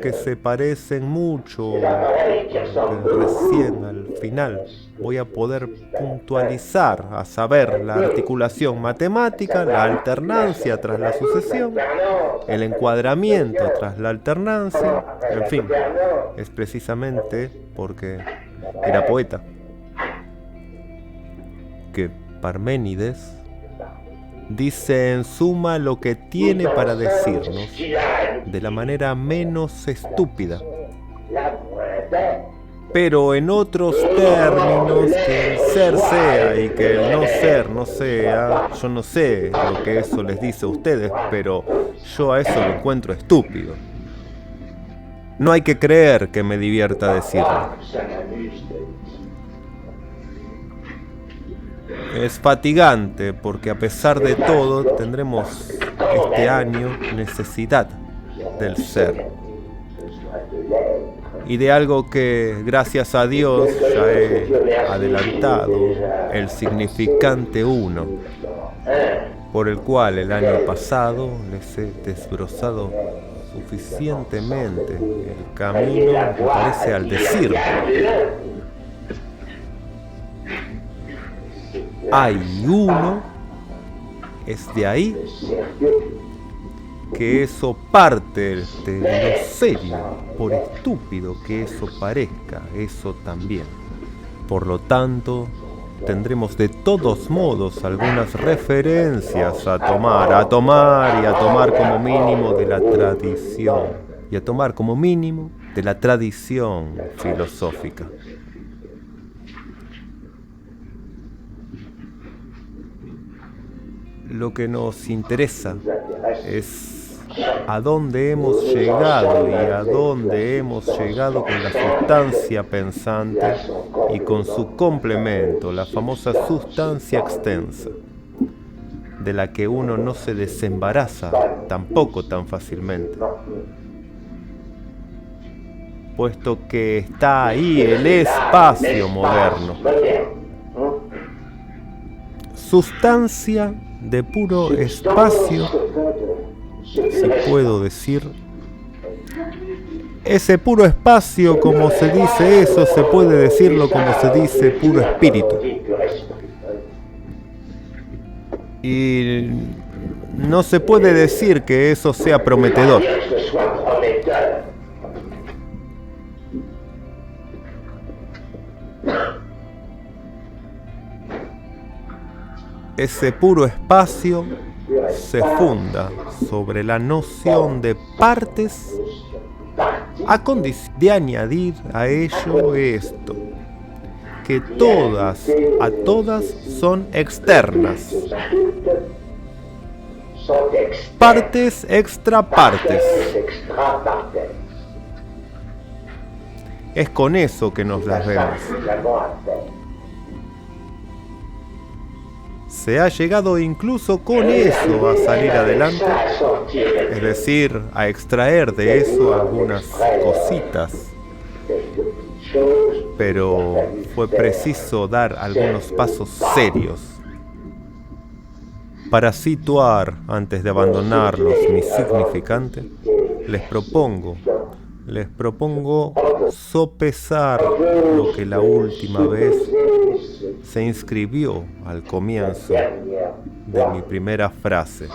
que se parecen mucho, que recién al final voy a poder puntualizar, a saber, la articulación matemática, la alternancia tras la sucesión, el encuadramiento tras la alternancia, en fin, es precisamente porque era poeta que Parménides dice en suma lo que tiene para decirnos de la manera menos estúpida, pero en otros términos que el ser sea y que el no ser no sea. Yo no sé lo que eso les dice a ustedes, pero yo a eso lo encuentro estúpido. No hay que creer que me divierta decirlo. Es fatigante porque a pesar de todo tendremos este año necesidad del ser y de algo que gracias a Dios ya he adelantado, el significante uno, por el cual el año pasado les he desbrozado suficientemente el camino, me parece, al decir. hay uno, es de ahí que eso parte de lo serio, por estúpido que eso parezca, eso también. Por lo tanto, tendremos de todos modos algunas referencias a tomar como mínimo de la tradición, y a tomar como mínimo de la tradición filosófica. Lo que nos interesa es a dónde hemos llegado y a dónde hemos llegado con la sustancia pensante y con su complemento, la famosa sustancia extensa, de la que uno no se desembaraza tampoco tan fácilmente, puesto que está ahí el espacio moderno. Sustancia de puro espacio, si puedo decir. Ese puro espacio, como se dice eso, se puede decirlo como se dice puro espíritu. Y no se puede decir que eso sea prometedor. Ese puro espacio se funda sobre la noción de partes, a condición de añadir a ello esto, que a todas son externas, partes extra partes. Es con eso que nos las vemos. Se ha llegado incluso con eso a salir adelante, es decir, a extraer de eso algunas cositas. Pero fue preciso dar algunos pasos serios. Para situar, antes de abandonarlos, mi significante, les propongo sopesar lo que la última vez se inscribió al comienzo de mi primera frase.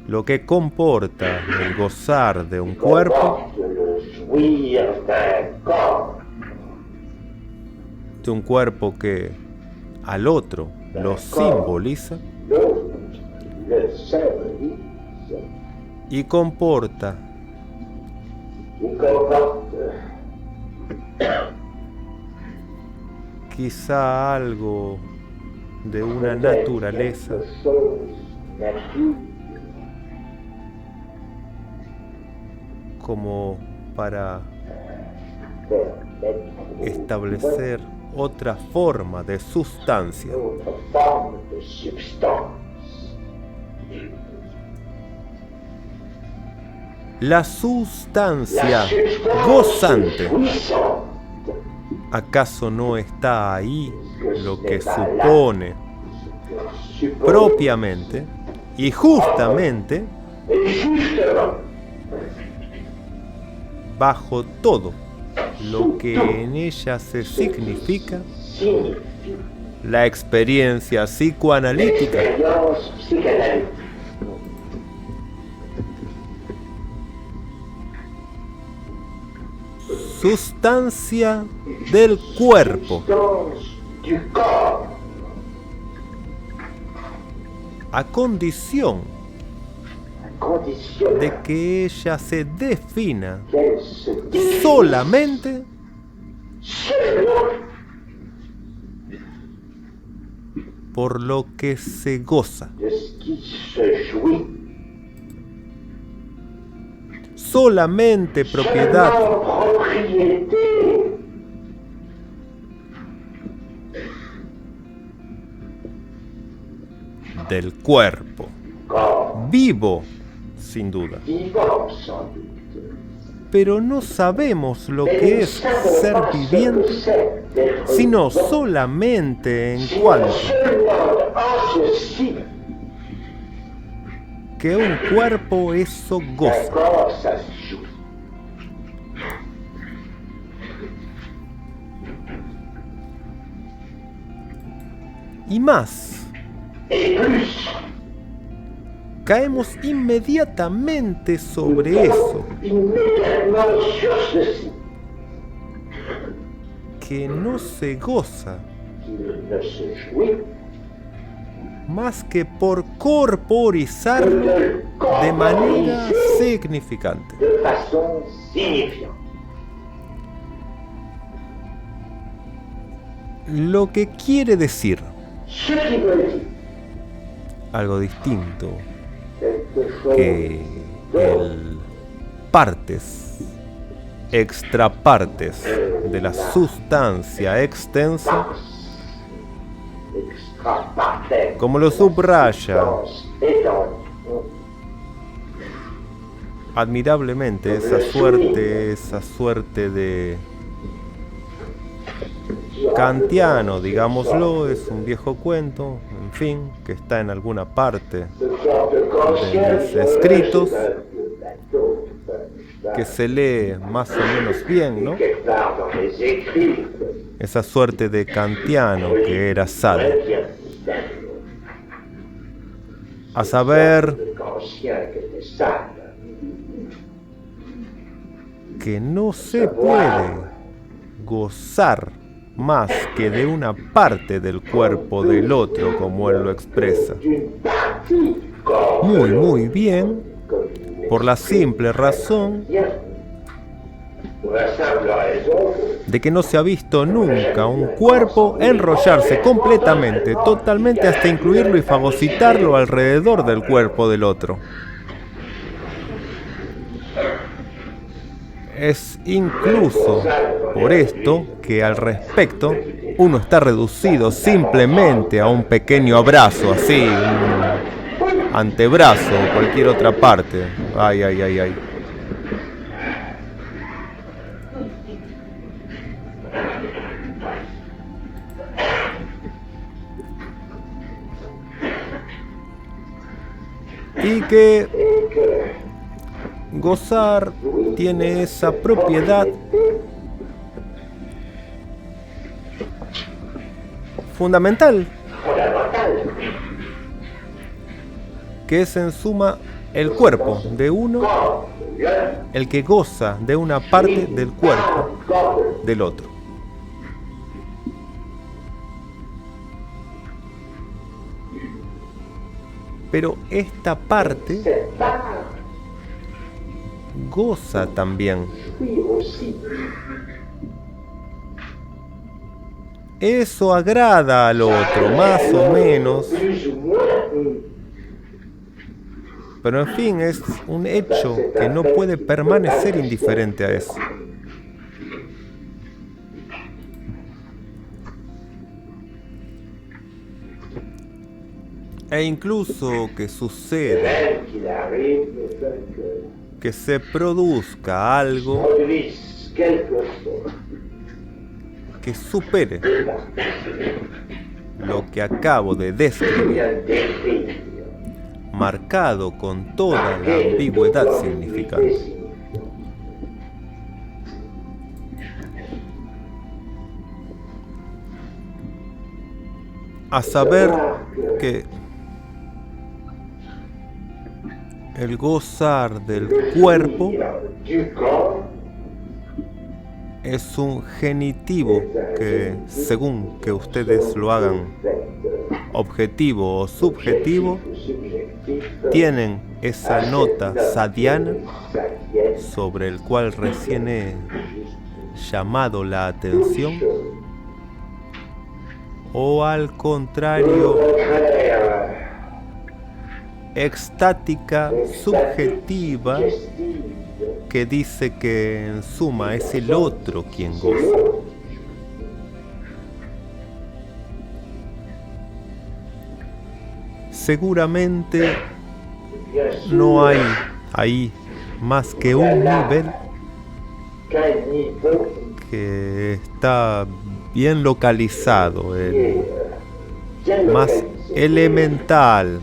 Lo que comporta el gozar de un cuerpo, que al otro lo simboliza y comporta quizá algo de una naturaleza como para establecer otra forma de sustancia. La sustancia gozante. ¿Acaso no está ahí lo que supone propiamente y justamente bajo todo lo que en ella se significa la experiencia psicoanalítica? Sustancia del cuerpo, a condición de que ella se defina solamente por lo que se goza, solamente propiedad del cuerpo, vivo sin duda, pero no sabemos lo que es ser viviente, sino solamente en cuanto que un cuerpo eso goza. Y más, Et plus, caemos inmediatamente sobre eso, immédiatement sur ceci, que no se goza qu'il ne se jouit más que por corporizarlo de manera significante. de façon signifiante. Lo que quiere decir Ce qui veut dire algo distinto quelque chose que el partes, extrapartes de la sustancia extensa, extra-parfait, como lo subraya admirablemente esa suerte de kantiano, digámoslo, es un viejo cuento, en fin, que está en alguna parte de mis escritos, que se lee más o menos bien, ¿no? Esa suerte de kantiano que era Sade. A saber, que no se puede gozar más que de una parte del cuerpo del otro, como él lo expresa. Muy bien, por la simple razón de que no se ha visto nunca un cuerpo enrollarse completamente, totalmente, hasta incluirlo y fagocitarlo alrededor del cuerpo del otro. Es incluso por esto que al respecto uno está reducido simplemente a un pequeño abrazo, así, un antebrazo o cualquier otra parte. Ay. Y que gozar tiene esa propiedad fundamental, que es en suma el cuerpo de uno, el que goza de una parte del cuerpo del otro. Pero esta parte goza también. Eso agrada al otro, más o menos. Pero en fin, es un hecho que no puede permanecer indiferente a eso. E incluso que suceda, que se produzca algo que supere lo que acabo de describir, marcado con toda la ambigüedad significante. A saber que el gozar del cuerpo es un genitivo que, según que ustedes lo hagan objetivo o subjetivo, tienen esa nota sadiana sobre el cual recién he llamado la atención, o al contrario, extática subjetiva, que dice que en suma es el otro quien goza. Seguramente no hay ahí más que un nivel que está bien localizado, el más elemental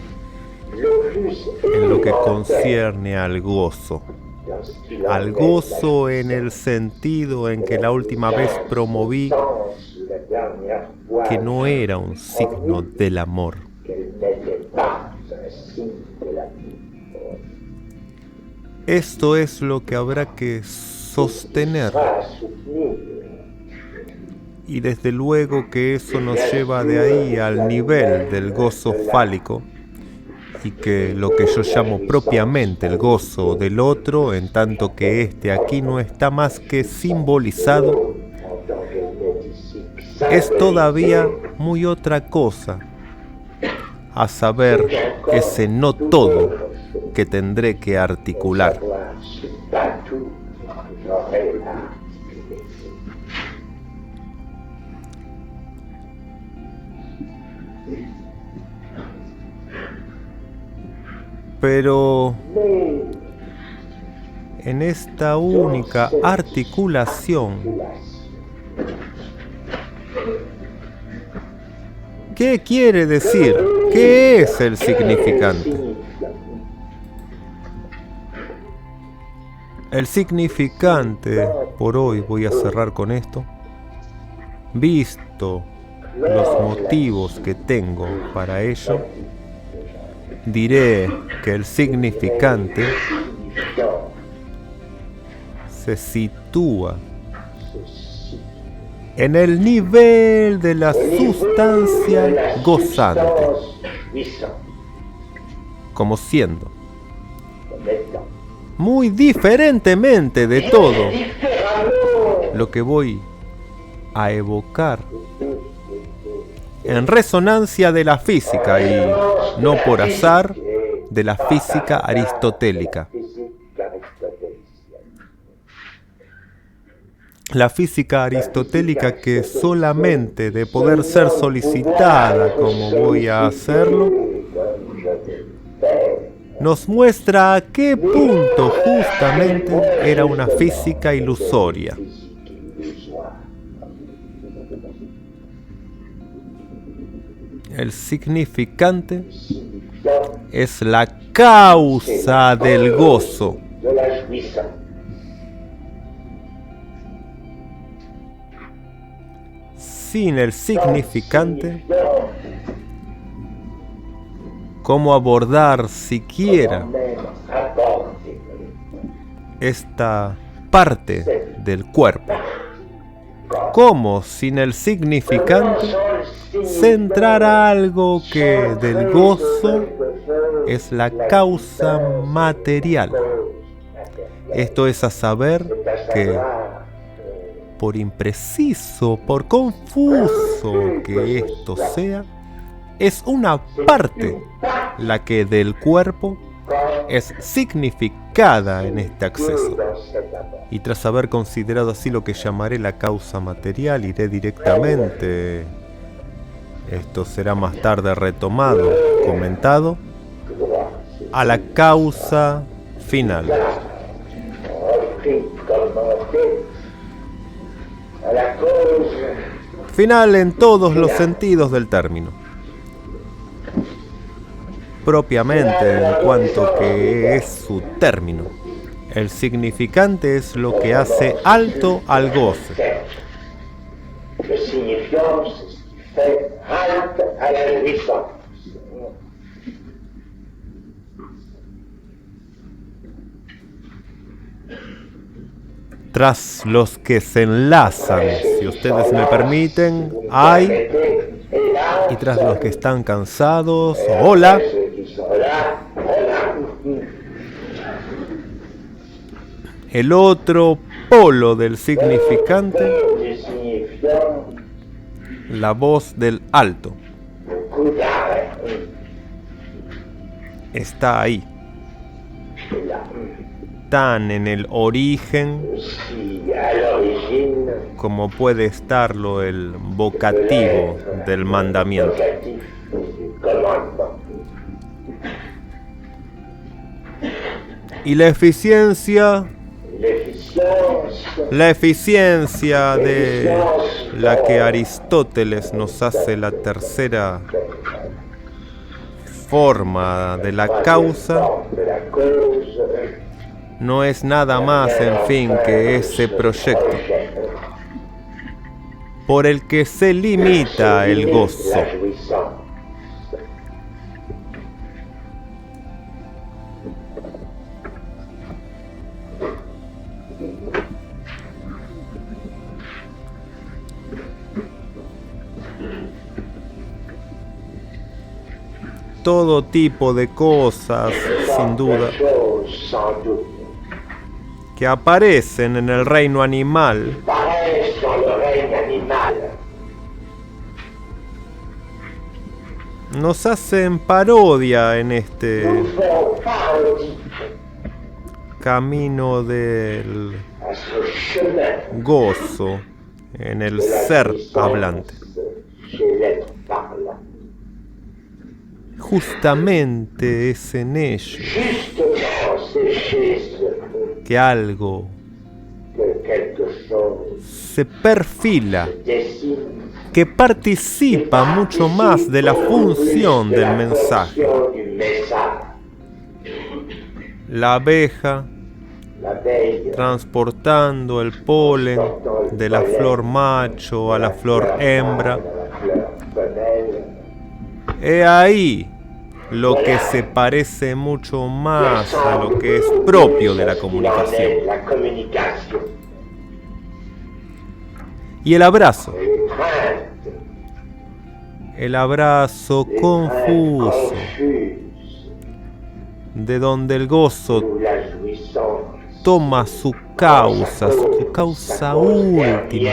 en lo que concierne al gozo. Al gozo en el sentido en que la última vez promoví que no era un signo del amor. Esto es lo que habrá que sostener. Y desde luego que eso nos lleva de ahí al nivel del gozo fálico, y que lo que yo llamo propiamente el gozo del otro, en tanto que este aquí no está más que simbolizado, es todavía muy otra cosa, a saber, ese no todo que tendré que articular. Pero en esta única articulación, ¿qué quiere decir? ¿Qué es el significante? El significante, por hoy voy a cerrar con esto, visto los motivos que tengo para ello, diré que el significante se sitúa en el nivel de la sustancia gozante, como siendo, muy diferentemente de todo lo que voy a evocar, en resonancia de la física y no por azar de la física aristotélica. La física aristotélica que solamente de poder ser solicitada como voy a hacerlo, nos muestra a qué punto justamente era una física ilusoria. El significante es la causa del gozo. Sin el significante, ¿cómo abordar siquiera esta parte del cuerpo? ¿Cómo sin el significante centrar algo que del gozo es la causa material? Esto es a saber que, por impreciso, por confuso que esto sea, es una parte la que del cuerpo es significada en este acceso. Y tras haber considerado así lo que llamaré la causa material, iré directamente, esto será más tarde retomado, comentado, a la causa final. Final en todos los sentidos del término. Propiamente en cuanto que es su término. El significante es lo que hace alto al goce. Tras los que se enlazan, si ustedes me permiten, hay, y tras los que están cansados, hola. El otro polo del significante, la voz del alto, está ahí, tan en el origen como puede estarlo el vocativo del mandamiento. Y la eficiencia de la que Aristóteles nos hace la tercera forma de la causa, no es nada más, en fin, que ese proyecto por el que se limita el gozo. Todo tipo de cosas, sin duda, que aparecen en el reino animal, nos hacen parodia en este camino del gozo, en el ser hablante. Justamente es en ello que algo se perfila, que participa mucho más de la función del mensaje. La abeja transportando el polen de la flor macho a la flor hembra. He ahí lo que se parece mucho más a lo que es propio de la comunicación. Y el abrazo confuso, de donde el gozo toma su causa última,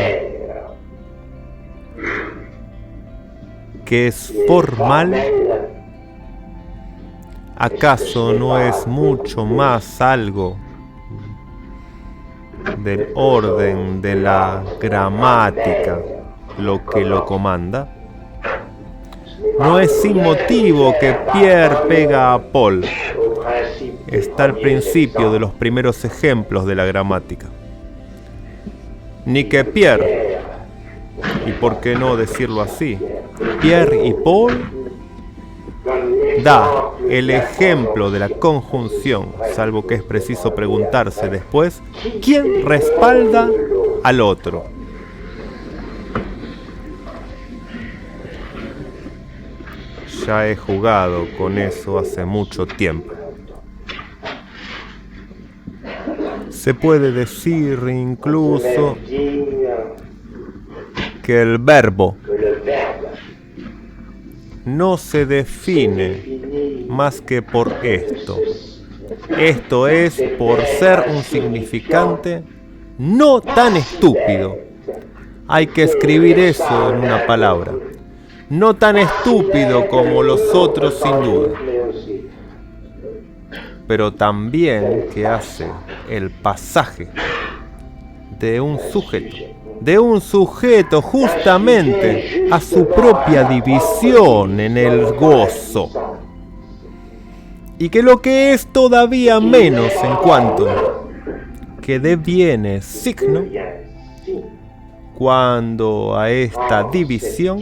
que es formal. ¿Acaso no es mucho más algo del orden de la gramática lo que lo comanda? No es sin motivo que Pierre pega a Paul. Está al principio de los primeros ejemplos de la gramática. Ni que Pierre, y por qué no decirlo así, Pierre y Paul da el ejemplo de la conjunción, salvo que es preciso preguntarse después quién respalda al otro. Ya he jugado con eso hace mucho tiempo. Se puede decir incluso que el verbo no se define más que por esto. Esto es por ser un significante no tan estúpido. Hay que escribir eso en una palabra. No tan estúpido como los otros, sin duda, pero también que hace el pasaje de un sujeto justamente a su propia división en el gozo, y que lo que es todavía menos en cuanto que deviene signo cuando a esta división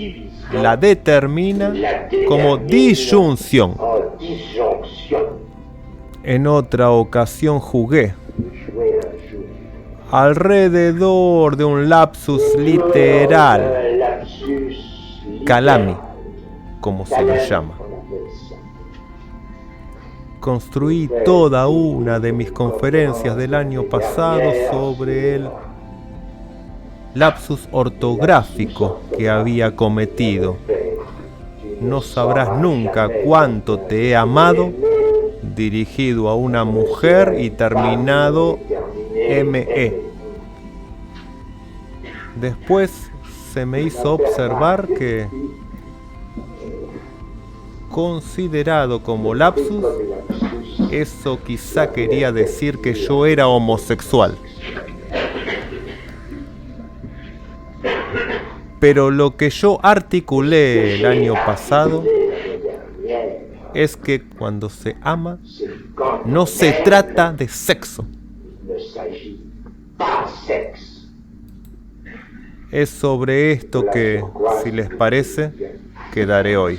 la determina como disyunción. En otra ocasión jugué alrededor de un lapsus literal, calami, como se lo llama. Construí toda una de mis conferencias del año pasado sobre el lapsus ortográfico que había cometido. No sabrás nunca cuánto te he amado, dirigido a una mujer y terminado ME. Después se me hizo observar que, considerado como lapsus, eso quizá quería decir que yo era homosexual. Pero lo que yo articulé el año pasado es que cuando se ama no se trata de sexo. Es sobre esto que, si les parece, quedaré hoy.